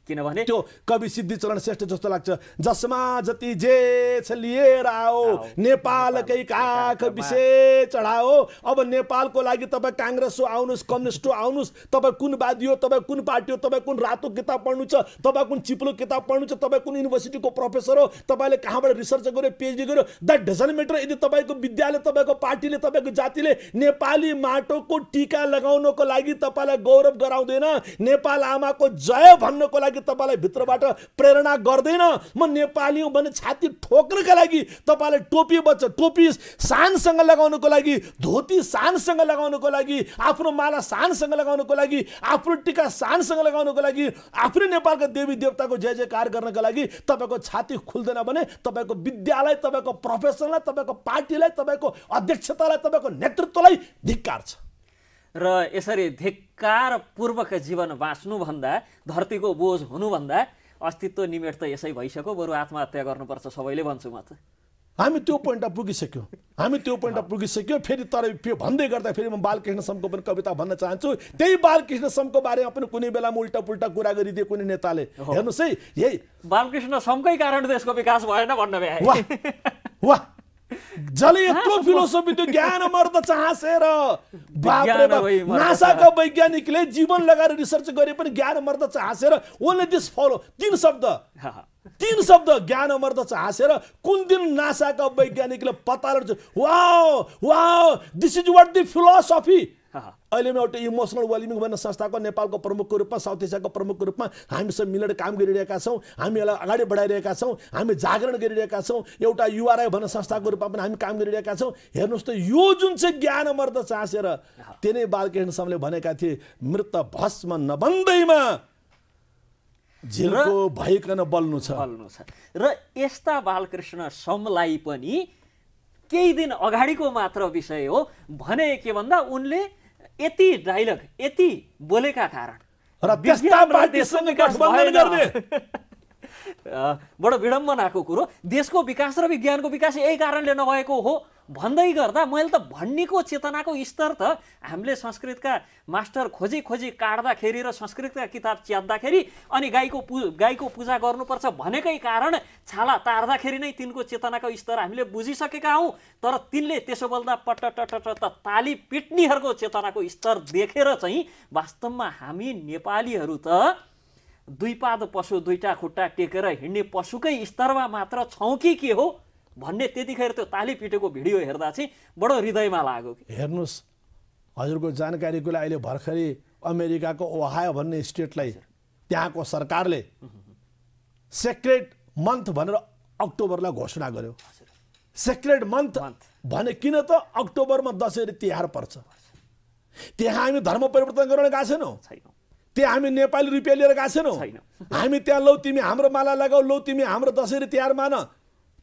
किनभने त्यो कवि सिद्धिचरण श्रेष्ठ जस्तो लाग्छ, जसमा जति जे छ लिएर आओ, नेपालकै काख विषय चढाओ। अब नेपालको लागि तपाईँ काङ्ग्रेस हो आउनुहोस्, कम्युनिस्ट हो आउनुहोस्, तपाईँ कुन वादी हो, तपाईँ कुन पार्टी हो, तपाईँ कुन रातो किताब पढ्नु छ, तपाईँ कुन चिप्लो किताब पढ्नु छ, तपाईँ कुन युनिभर्सिटीको प्रोफेसर हो, तपाईँले कहाँबाट रिसर्च गर्यो, पिएचडी गर्यो, द्याट डजन्ट म्याटर। यदि तपाईँको विद्यालय, तपाईँको पार्टीले, तपाईँको जातिले नेपाली माटोको टीका लगाउनको लागि तपाईँलाई गौरव गराउँदैन, नेपाल आमाको जय भन्नको लागि तपाईलाई भित्रबाट प्रेरणा गर्दैन, म नेपाली हुँ भन्ने छाती ठोक्नका लागि तपाईलाई टोपी बच्च, टोपी शानसँग लगाउनको लागि, धोती शानसँग लगाउनको लागि, आफ्नो माला शानसँग लगाउनको लागि, आफ्नो टीका शानसँग लगाउनको लागि, आफ्नो नेपालका देवी देवताको जय जयकार गर्नका लागि तपाईको छाती खुल्दैन भने तपाईको विद्यालय, तपाईको प्रोफेसनलाई, तपाईको पार्टीलाई, तपाईको अध्यक्षतालाई, तपाईको नेतृत्वलाई धिक्कार छ। र यसरी धिक्कार पूर्वक जीवन बाँच्नुभन्दा, धरतीको बोझ हुनुभन्दा अस्तित्व निमेट त यसै भइसक्यो, बरु आत्महत्या गर्नुपर्छ सबैले भन्छु म त। हामी त्यो पोइन्टमा पुगिसक्यौँ, फेरि तर भन्दै गर्दा फेरि म बालकृष्ण समको पनि कविता भन्न चाहन्छु। त्यही बालकृष्ण समको बारेमा पनि कुनै बेलामा उल्टा पुल्टा कुरा गरिदिए कुनै नेताले, हेर्नुहोस् है, यही बालकृष्ण समकै कारण देशको विकास भएन भन्न भए। वाह, जले यत्रो फिलोसफी, त्यो ज्ञान मर्द चाहसेर, नासाका वैज्ञानिकले जीवन लगाएर रिसर्च गरे पनि ज्ञान मर्द चाहसेर, ओन्ली दिस फलो, तीन शब्द ज्ञान मर्द चाहसेर, कुन दिन नासाका वैज्ञानिकले पत्ता लगाउँछ, wow this is what the philosophy. अहिले म एउटा इमोसनल वेलबिङ भन्ने संस्थाको नेपालको प्रमुखको रूपमा, साउथ एसियाको प्रमुखको रूपमा हामीसँग मिलेर काम गरिरहेका छौँ, हामी यसलाई अगाडि बढाइरहेका छौँ, हामी जागरण गरिरहेका छौँ, एउटा युआरआई भन्ने संस्थाको रूपमा पनि हामी काम गरिरहेका छौँ। हेर्नुहोस् त, यो जुन चाहिँ ज्ञान मर्द चासेर, त्यही बालकृष्ण समले भनेका थिए, मृत भस्म नबन्दैमा झिल्को भइकन बल्नु छ। र यस्ता बालकृष्ण समलाई पनि केही दिन अगाडिको मात्र विषय हो भने के भन्दा उनले यति डायलग यति बोलेका कारण र त्यस्ता पार्टीसँग गठबन्धन गर्ने बडो विडम्बनाको कुरो, देशको विकास र विज्ञानको विकास यही कारणले नभएको हो भन्दै गर्दा मैले त भन्नेको चेतनाको स्तर त हामीले संस्कृतका मास्टर खोजी खोजी काट्दाखेरि र संस्कृतका किताब च्यात्दाखेरि अनि गाईको पूजा गर्नुपर्छ भनेकै कारण छाला तार्दाखेरि नै तिनको चेतनाको स्तर हामीले बुझिसकेका हौँ। तर तिनले त्यसो बोल्दा पटटटट ताली पिट्नेहरूको चेतनाको स्तर देखेर चाहिँ वास्तवमा हामी नेपालीहरू त दुई पाद पशु दुईटा खुट्टा टेकेर हिँड्ने पशुकै स्तरमा मात्र छौँ कि के हो भन्ने त्यतिखेर त्यो ताली पिटेको भिडियो हेर्दा चाहिँ बडो हृदयमा लाग्यो। हेर्नुहोस्, हजुरको जानकारीको लागि अहिले भर्खरै अमेरिकाको ओहायो भन्ने स्टेटलाई त्यहाँको सरकारले सेक्रेड मन्थ भनेर अक्टोबरलाई घोषणा गर्यो। सेक्रेड मन्थ भने किन त अक्टोबरमा दसैँ र तिहार पर्छ। त्यहाँ हामी धर्म परिवर्तन गर्न गएको छैनौँ, त्यहाँ हामी नेपाली रुपियाँ लिएर गएको छैनौँ। हामी त्यहाँ लौ तिमी हाम्रो माला लगाऊ, लौ तिमी हाम्रो दसैँ र तिहार मान,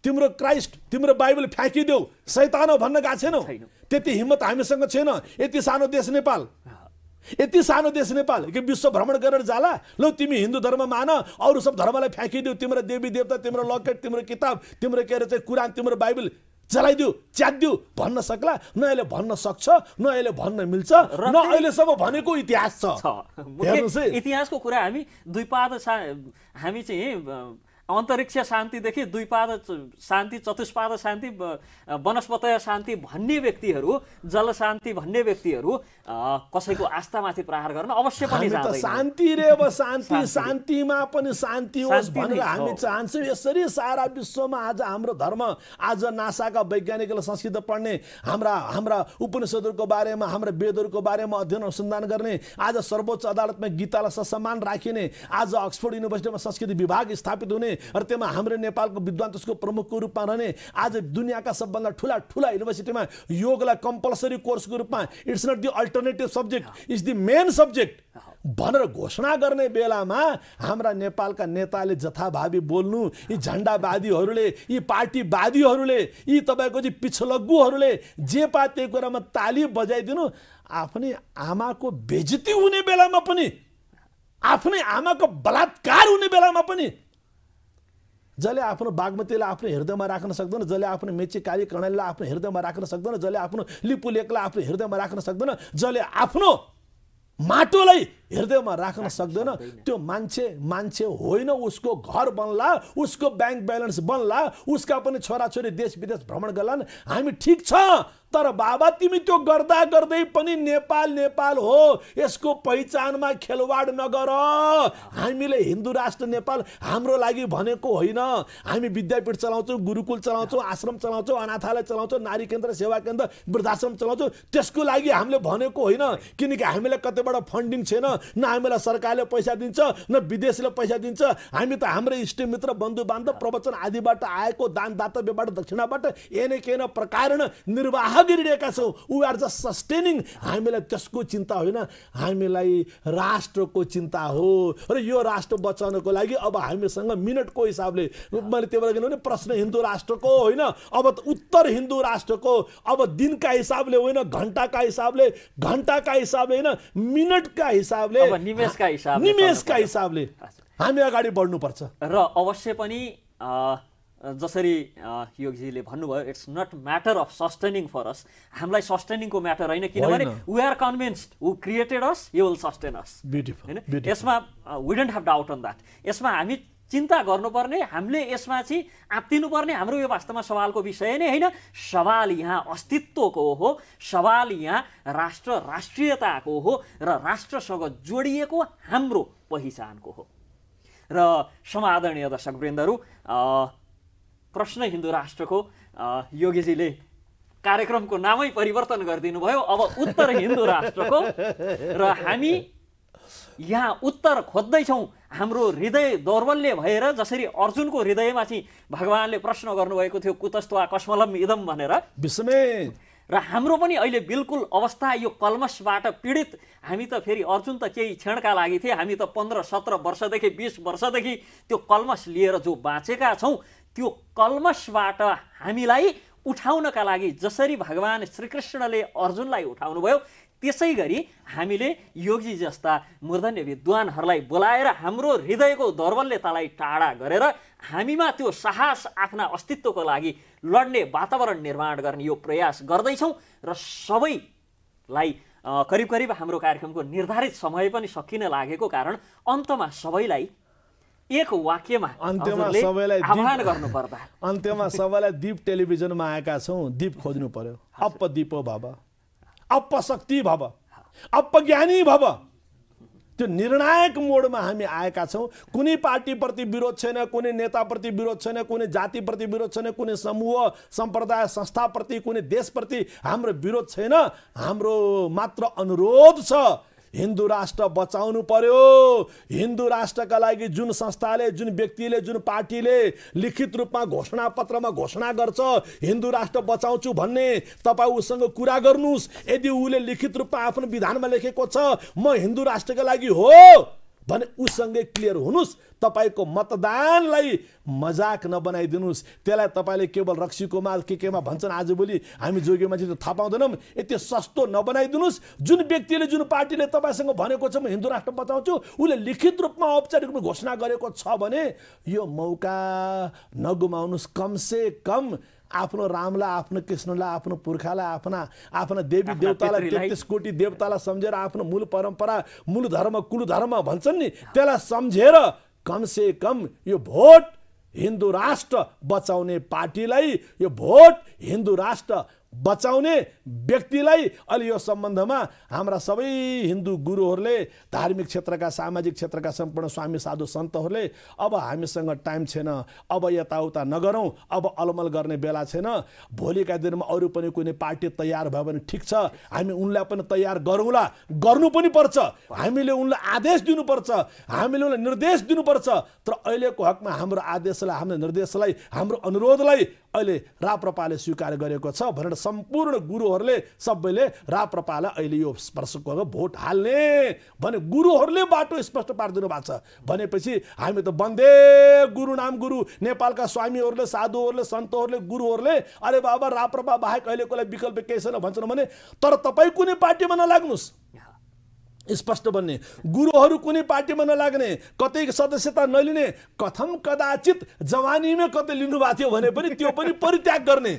तिम्रो क्राइस्ट तिम्रो बाइबल फ्याँकिदेऊ, शैतान हो भन्न गएको छैनौँ। त्यति हिम्मत हामीसँग छैन। यति सानो देश नेपाल, यति सानो देश नेपाल कि विश्व भ्रमण गरेर जाला, लौ तिमी हिन्दू धर्म मान, अरू सब धर्मलाई फ्याँकिदेऊ, तिम्रो देवी देवता, तिम्रो लकेट, तिम्रो किताब, तिम्रो के अरे चाहिँ कुरान, तिम्रो बाइबल जलाइदियो, च्यात्दियो भन्न सक्ला? न अहिले भन्न सक्छ, न अहिले भन्न मिल्छ, न अहिलेसम्म भनेको इतिहास छ। इतिहासको कुरा हामी दुई पाद हामी चाहिँ अन्तरिक्ष शान्तिदेखि दुई पाद शान्ति, चतुष्पाद शान्ति, वनस्पतय शान्ति भन्ने व्यक्तिहरू, जल शान्ति भन्ने व्यक्तिहरू कसैको आस्थामाथि प्रहार गर्न अवश्य पनि जाँदैन। शान्ति रे अब शान्ति, शान्तिमा पनि शान्ति होस् भनेर हामी चाहन्छौँ। यसरी सारा विश्वमा आज हाम्रो धर्म, आज नासाका वैज्ञानिकले संस्कृत पढ्ने, हाम्रा उपनिषदहरूको बारेमा, हाम्रा वेदहरूको बारेमा अध्ययन अनुसन्धान गर्ने, आज सर्वोच्च अदालतमा गीतालाई सम्मान राखिने, आज अक्सफोर्ड युनिभर्सिटीमा संस्कृत विभाग स्थापित हुने र त्यसमा हाम्रो नेपालको विद्वान त्यसको प्रमुखको रूपमा रहने, आज दुनियाँका सबभन्दा ठुला ठुला युनिभर्सिटीमा योगलाई कम्पलसरी कोर्सको रूपमा, it's not the alternative subject, it's the main subject भनेर घोषणा गर्ने बेलामा हाम्रा नेपालका नेताले जथाभावी बोल्नु, यी झन्डावादीहरूले, यी पार्टीवादीहरूले, यी तपाईँको चाहिँ पिछलग्गुहरूले जे पा त्यही कुरामा ताली बजाइदिनु, आफ्नै आमाको बेइज्जती हुने बेलामा पनि, आफ्नै आमाको बलात्कार हुने बेलामा पनि, जसले आफ्नो बागमतीलाई आफ्नो हृदयमा राख्न सक्दैन, जसले आफ्नो मेची काली कर्णालीलाई आफ्नो हृदयमा राख्न सक्दैन, जसले आफ्नो लिपुलेखलाई आफ्नो हृदयमा राख्न सक्दैन, जसले आफ्नो माटोलाई हृदयमा राख्न सक्दैन, त्यो मान्छे होइन। उसको घर बन्ला, उसको ब्याङ्क ब्यालेन्स बन्ला, उसका पनि छोराछोरी देश विदेश भ्रमण गर्लान्, हामी ठिक छ। तर बाबा तिमी त्यो गर्दा गर्दै पनि नेपाल हो, यसको पहिचानमा खेलवाड नगर। हामीले हिन्दू राष्ट्र नेपाल हाम्रो लागि भनेको होइन। हामी विद्यापीठ चलाउँछौँ, गुरुकुल चलाउँछौँ, आश्रम चलाउँछौँ, अनाथालय चलाउँछौँ, नारी केन्द्र, सेवा केन्द्र, वृद्धाश्रम चलाउँछौँ, त्यसको लागि हामीले भनेको होइन। किनकि हामीलाई कतैबाट फन्डिङ छैन, न हामीलाई सरकारले पैसा दिन्छ, न विदेशले पैसा दिन्छ। हामी त हाम्रो इष्टमित्र, बन्धु बान्धव, प्रवचन आदिबाट आएको दान दातव्यबाट, दक्षिणाबाट एने केन प्रकार निर्वाह गरिरहेका छौँ। We are just sustaining. हामीलाई त्यसको चिन्ता होइन, हामीलाई राष्ट्रको चिन्ता हो। र यो राष्ट्र बचाउनको लागि अब हामीसँग मिनटको हिसाबले, मैले त्यो बेला भने प्रश्न हिन्दू राष्ट्रको होइन, अब उत्तर हिन्दू राष्ट्रको, अब दिनका हिसाबले होइन, घन्टाका हिसाबले होइन, मिनटका हिसाबले, निमेषका हिसाबले हामी अगाडि बढ्नुपर्छ। र अवश्य पनि जसरी योगजीले भन्नुभयो, it's not matter of sustaining for us. हामीलाई सस्टेनिङको म्याटर होइन, किनभने we are convinced who created us, you will sustain us. होइन, यसमा we don't have doubt on that. यसमा हामी चिन्ता गर्नुपर्ने, हामीले यसमा चाहिँ आत्तिनुपर्ने हाम्रो यो वास्तवमा सवालको विषय नै होइन। सवाल यहाँ अस्तित्वको हो, सवाल यहाँ राष्ट्रियताको हो र राष्ट्रसँग जोडिएको हाम्रो पहिचानको हो। र समादरणीय दर्शकवृन्दहरू, प्रश्न हिन्दू राष्ट्रको योगीजीले कार्यक्रमको नामै परिवर्तन गरिदिनु भयो। अब उत्तर हिन्दू राष्ट्रको, र हामी यहाँ उत्तर खोज्दैछौँ। हाम्रो हृदय दौर्बल्य भएर, जसरी अर्जुनको हृदयमा चाहिँ भगवानले प्रश्न गर्नुभएको थियो, कुतस्त्वा कस्मलम इदम भनेर, विस्मे र हाम्रो पनि अहिले बिल्कुल अवस्था यो कल्मसबाट पीडित। हामी त फेरि अर्जुन त केही क्षणका लागि थिए, हामी त 15-17 वर्षदेखि 20 वर्षदेखि त्यो कल्मस लिएर जो बाँचेका छौँ, त्यो कल्मसबाट हामीलाई उठाउनका लागि जसरी भगवान श्रीकृष्णले अर्जुनलाई उठाउनु भयो, त्यसै गरी हामीले योगी जस्ता मूर्धन्य विद्वानहरूलाई बोलाएर हाम्रो हृदयको दौर्बल्यतालाई टाढा गरेर हामीमा त्यो साहस, आफ्ना अस्तित्वको लागि लड्ने वातावरण निर्माण गर्ने यो प्रयास गर्दैछौँ। र सबैलाई करिब करिब हाम्रो कार्यक्रमको निर्धारित समय पनि सकिन लागेको कारण अन्तमा सबैलाई एक वाक्यमा आह्वान गर्नुपर्दा अन्त्यमा सबैलाई दीप टेलिभिजनमा आएका छौँ, दीप खोज्नु पर्यो। अप दीपो भव, अप शक्ति भव, अप ज्ञानी भव। त्यो निर्णायक मोडमा हामी आएका छौँ। कुनै पार्टीप्रति विरोध छैन, कुनै नेताप्रति विरोध छैन, कुनै जातिप्रति विरोध छैन, कुनै समूह सम्प्रदाय संस्थाप्रति, कुनै देशप्रति हाम्रो विरोध छैन। हाम्रो मात्र अनुरोध छ, हिन्दू राष्ट्र बचाउनु पर्यो। हिन्दू राष्ट्रका लागि जुन संस्थाले, जुन व्यक्तिले, जुन पार्टीले लिखित रूपमा घोषणापत्रमा घोषणा गर्छ हिन्दू राष्ट्र बचाउँछु भन्ने, तपाईँ उसँग कुरा गर्नुहोस्। यदि उसले लिखित रूपमा आफ्नो विधानमा लेखेको छ म हिन्दू राष्ट्रका लागि हो भने उसँगै क्लियर हुनुहोस्। तपाईको मतदानलाई मजाक नबनाइदिनुहोस्। त्यसलाई तपाईँले केवल रक्सीको माल केमा भन्छन् आजभोलि हामी जोगी मान्छे त थाहा पाउँदैनौँ, यति सस्तो नबनाइदिनुहोस्। जुन व्यक्तिले, जुन पार्टीले तपाईँसँग भनेको छ म हिन्दू राष्ट्र बचाउँछु, उसले लिखित रूपमा औपचारिक रूपमा घोषणा गरेको छ भने यो मौका नगुमाउनुहोस्। कमसे कम आफ्नो रामलाई, आफ्नो कृष्णलाई, आफ्नो पुर्खालाई, आफ्ना देवी देवतालाई, 33 कोटी देवतालाई सम्झेर, आफ्नो मूल परम्परा, मूल धर्म, कुल धर्म भन्छन् नि, त्यसलाई सम्झेर कमसे कम यो भोट हिन्दू राष्ट्र बचाउने पार्टीलाई, यो भोट हिन्दू राष्ट्र बचाउने व्यक्तिलाई। अहिले यो सम्बन्धमा हाम्रा सबै हिन्दू गुरुहरूले, धार्मिक क्षेत्रका, सामाजिक क्षेत्रका सम्पूर्ण स्वामी साधु सन्तहरूले अब हामीसँग टाइम छैन, अब यताउता नगरौँ, अब अलमल गर्ने बेला छैन। भोलिका दिनमा अरू पनि कुनै पार्टी तयार भयो भने ठिक छ, हामी उनलाई पनि तयार गरौँला। गर्नु पनि पर्छ, हामीले उनलाई आदेश दिनुपर्छ, हामीले उनलाई निर्देश दिनुपर्छ। तर अहिलेको हकमा हाम्रो आदेशलाई, हाम्रो निर्देशलाई, हाम्रो अनुरोधलाई अहिले राप्रपाले स्वीकार गरेको छ भनेर सम्पूर्ण गुरुहरूले सबैले राप्रपालाई अहिले यो स्पर्शको भोट हाल्ने भने गुरुहरूले बाटो स्पष्ट पारिदिनु भएको छ। भनेपछि हामी त बन्दे गुरु नाम गुरु, नेपालका स्वामीहरूले, साधुहरूले, सन्तहरूले, गुरुहरूले अरे बाबा राप्रपा बाहेक अहिलेको लागि विकल्प केही छैन भन्छन् भने, तर तपाईँ कुनै पार्टीमा नलाग्नुहोस्। स्पष्ट बन्ने, गुरुहरू कुनै पार्टीमा नलाग्ने, कतै सदस्यता नलिने, कथम कदाचित जवानीमा कतै लिनुभएको थियो भने पनि त्यो पनि परित्याग गर्ने।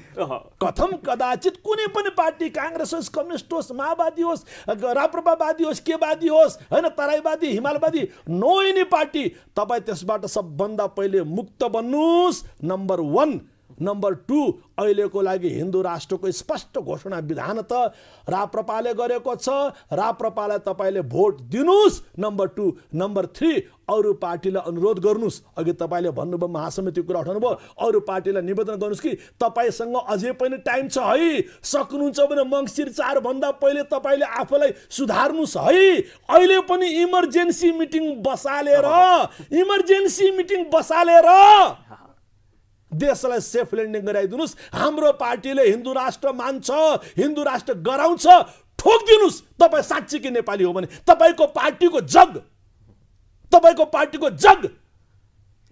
कथम कदाचित कुनै पनि पार्टी, काङ्ग्रेस होस्, कम्युनिस्ट होस्, माओवादी होस्, राप्रपावादी होस्, केवादी होस्, होइन, तराईवादी, हिमालवादी, नो एनी पार्टी, तपाईँ त्यसबाट सबभन्दा पहिले मुक्त बन्नुहोस्। नम्बर 1। नम्बर 2, अहिलेको लागि हिन्दू राष्ट्रको स्पष्ट घोषणा विधान त राप्रपाले गरेको छ, राप्रपालाई तपाईँले भोट दिनुहोस्। नम्बर 2। नम्बर 3, अरू पार्टीलाई अनुरोध गर्नुहोस्। अघि तपाईँले भन्नुभयो, महासमिति कुरा उठाउनुभयो, अरू पार्टीलाई निवेदन गर्नुहोस् कि तपाईँसँग अझै पनि टाइम छ है, सक्नुहुन्छ भने मङ्सिर 4 भन्दा पहिले तपाईँले आफूलाई सुधार्नुहोस् है। अहिले पनि इमर्जेन्सी मिटिङ बसालेर देशलाई सेफ ल्यान्डिङ गराइदिनुहोस्। हाम्रो पार्टीले हिन्दू राष्ट्र मान्छ, हिन्दू राष्ट्र गराउँछ, ठोकिदिनुहोस्। तपाईँ साँच्चीकै नेपाली हो भने तपाईँको पार्टीको जग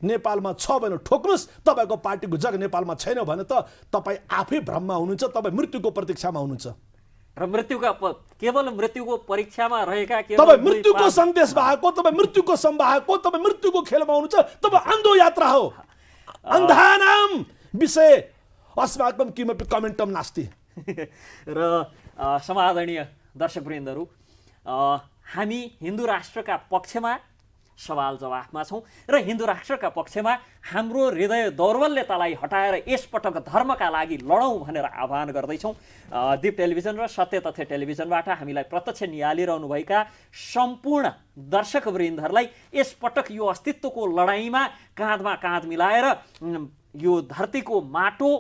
नेपालमा छ भने ठोक्नुहोस्। तपाईँको पार्टीको जग नेपालमा छैन भने त तपाईँ आफै भ्रममा हुनुहुन्छ, तपाईँ मृत्युको प्रतीक्षामा हुनुहुन्छ। र केवल मृत्युको परीक्षामा रहेका, तपाईँ मृत्युको सन्देश भएको, तपाईँ मृत्युको सम्वाहको, तपाईँ मृत्युको खेलमा हुनुहुन्छ। तपाईँ अन्धो यात्रा हो, अन्धानाम विषय अस्माकं किमपि कमेन्टम नास्ति। र समादरणीय दर्शकवृन्दहरू, हामी हिन्दू राष्ट्रका पक्षमा सवाल जवाफमा छौँ र हिन्दू राष्ट्रका पक्षमा हाम्रो हृदय दौर्बल्यतालाई हटाएर यसपटक धर्मका लागि लडौँ भनेर आह्वान गर्दैछौँ। दीप टेलिभिजन र सत्य तथ्य टेलिभिजनबाट हामीलाई प्रत्यक्ष निहालिरहनुभएका सम्पूर्ण दर्शकवृन्दहरूलाई यसपटक यो अस्तित्वको लडाइँमा काँधमा काँध मिलाएर यो धरतीको माटो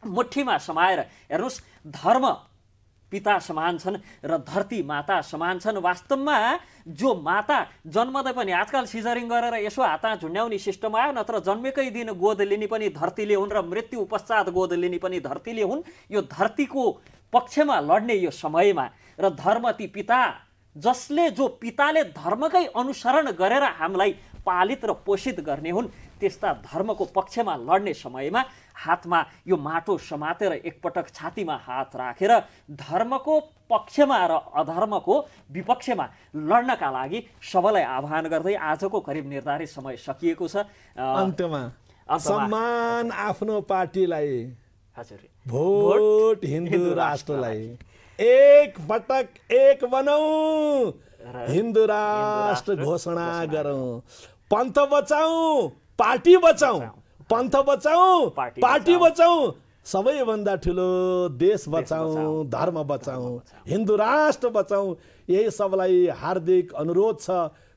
मुठीमा समाएर हेर्नुहोस्, धर्म पिता समान छन् र धरती माता समान छन्। वास्तवमा जो माता जन्मदै पनि आजकल सिजरिङ गरेर यसो हात झुन्ड्याउने सिस्टम आयो, नत्र जन्मेकै दिन गोद लिने पनि धरतीले हुन् र मृत्यु पश्चात गोद लिने पनि धरतीले हुन्। यो धरतीको पक्षमा लड्ने यो समयमा र धर्म ती पिता जो पिताले धर्मकै अनुसरण गरेर हामीलाई पालित र पोषित गर्ने हुन्, त्यस्ता धर्मको पक्षमा लड्ने समयमा हातमा यो माटो समातेर एकपटक छातीमा हात राखेर धर्मको पक्षमा र अधर्मको विपक्षमा लड्नका लागि सबैलाई आह्वान गर्दै आजको करिब निर्धारित समय सकिएको छ। अन्त्यमा सम्मान आफ्नो पार्टीलाई, हजुर, भोट हिन्दू राष्ट्रलाई, एक पटक एक बनाऊ, हिन्दू राष्ट्र घोषणा गरौँ, पन्थ बचाऊ पार्टी बचाऊ, पन्थ बचाऊ पार्टी बचाऊ, सबैभन्दा ठुलो देश बचाऊ, धर्म बचाऊ, हिन्दू राष्ट्र बचाऊ। यही सबलाई हार्दिक अनुरोध छ।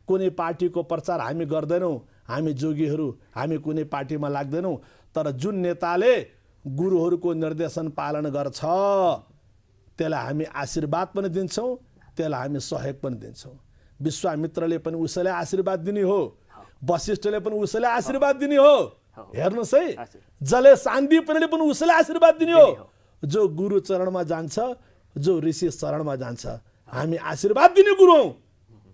कुनै पार्टीको प्रचार हामी गर्दैनौँ, हामी जोगीहरू, हामी कुनै पार्टीमा लाग्दैनौँ, तर जुन नेताले गुरुहरूको निर्देशन पालन गर्छ त्यसलाई हामी आशीर्वाद पनि दिन्छौँ, त्यसलाई हामी सहयोग पनि दिन्छौँ। विश्वामित्रले पनि उसैले आशीर्वाद दिने हो, वशिष्ठले पनि उसैले आशीर्वाद दिने हो। हेर्नुहोस् है, जले सान्दीपनीले पनि उसैले आशीर्वाद दिने हो। जो गुरु चरणमा जान्छ, जो ऋषि शरणमा जान्छ, हामी आशीर्वाद दिने गुरु हौँ,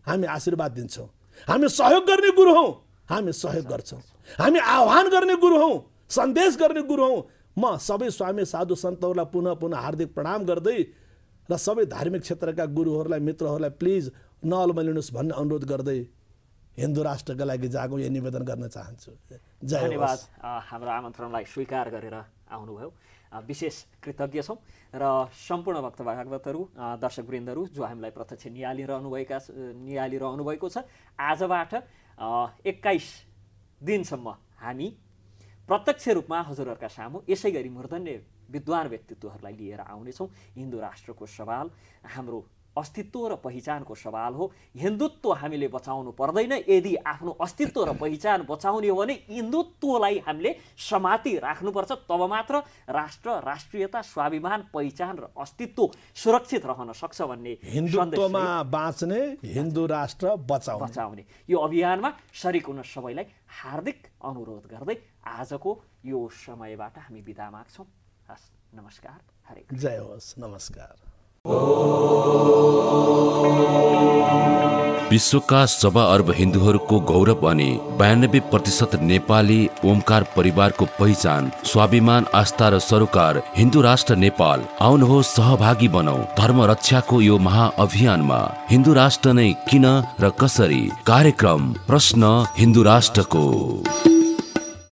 हामी आशीर्वाद दिन्छौँ। हामी सहयोग गर्ने गुरु हौँ, हामी सहयोग गर्छौँ। हामी आह्वान गर्ने गुरु हौँ, सन्देश गर्ने गुरु हौँ। म सबै स्वामी साधु सन्तहरूलाई पुनः पुनः हार्दिक प्रणाम गर्दै र सबै धार्मिक क्षेत्रका गुरुहरूलाई, मित्रहरूलाई प्लिज नअल्मलिनुहोस् भन्ने अनुरोध गर्दै हिन्दू राष्ट्रका लागि जागौँ यो निवेदन गर्न चाहन्छु। धन्यवाद हाम्रो आमन्त्रणलाई स्वीकार गरेर आउनुभयो, विशेष कृतज्ञ छौँ। र सम्पूर्ण भक्तभागवतहरू, दर्शकवृन्दहरू जो हामीलाई प्रत्यक्ष निहालिरहनु भएको छ, आजबाट 21 दिनसम्म हामी प्रत्यक्ष रूपमा हजुरहरूका सामु यसै गरी मूर्धन्य विद्वान व्यक्तित्वहरूलाई लिएर आउनेछौँ। हिन्दू राष्ट्रको सवाल हाम्रो अस्तित्व र पहिचानको सवाल हो। हिन्दुत्व हामीले बचाउनु पर्दैन। यदि आफ्नो अस्तित्व र पहिचान बचाउने हो भने हिन्दुत्वलाई हामीले समाति राख्नुपर्छ, तब मात्र राष्ट्र, राष्ट्रियता, स्वाभिमान, पहिचान र अस्तित्व सुरक्षित रहन सक्छ भन्ने हिन्दुत्वमा बाँच्ने, हिन्दू राष्ट्र बचाउने यो अभियानमा सरिक हुन सबैलाई हार्दिक अनुरोध गर्दै आजको यो समयबाट हामी बिदा माग्छौँ। हस्, नमस्कार, हरे कृष्ण। जय होस्, नमस्कार। विश्वका सवा अर्ब हिन्दूहरूको गौरव अनि 92% नेपाली ओमकार परिवारको पहिचान, स्वाभिमान, आस्था र सरोकार हिन्दू राष्ट्र नेपाल। आउनुहोस् सहभागी बनौं धर्म रक्षाको यो महाअभियानमा। हिन्दू राष्ट्र नै किन र कसरी? कार्यक्रम प्रश्न हिन्दू राष्ट्रको।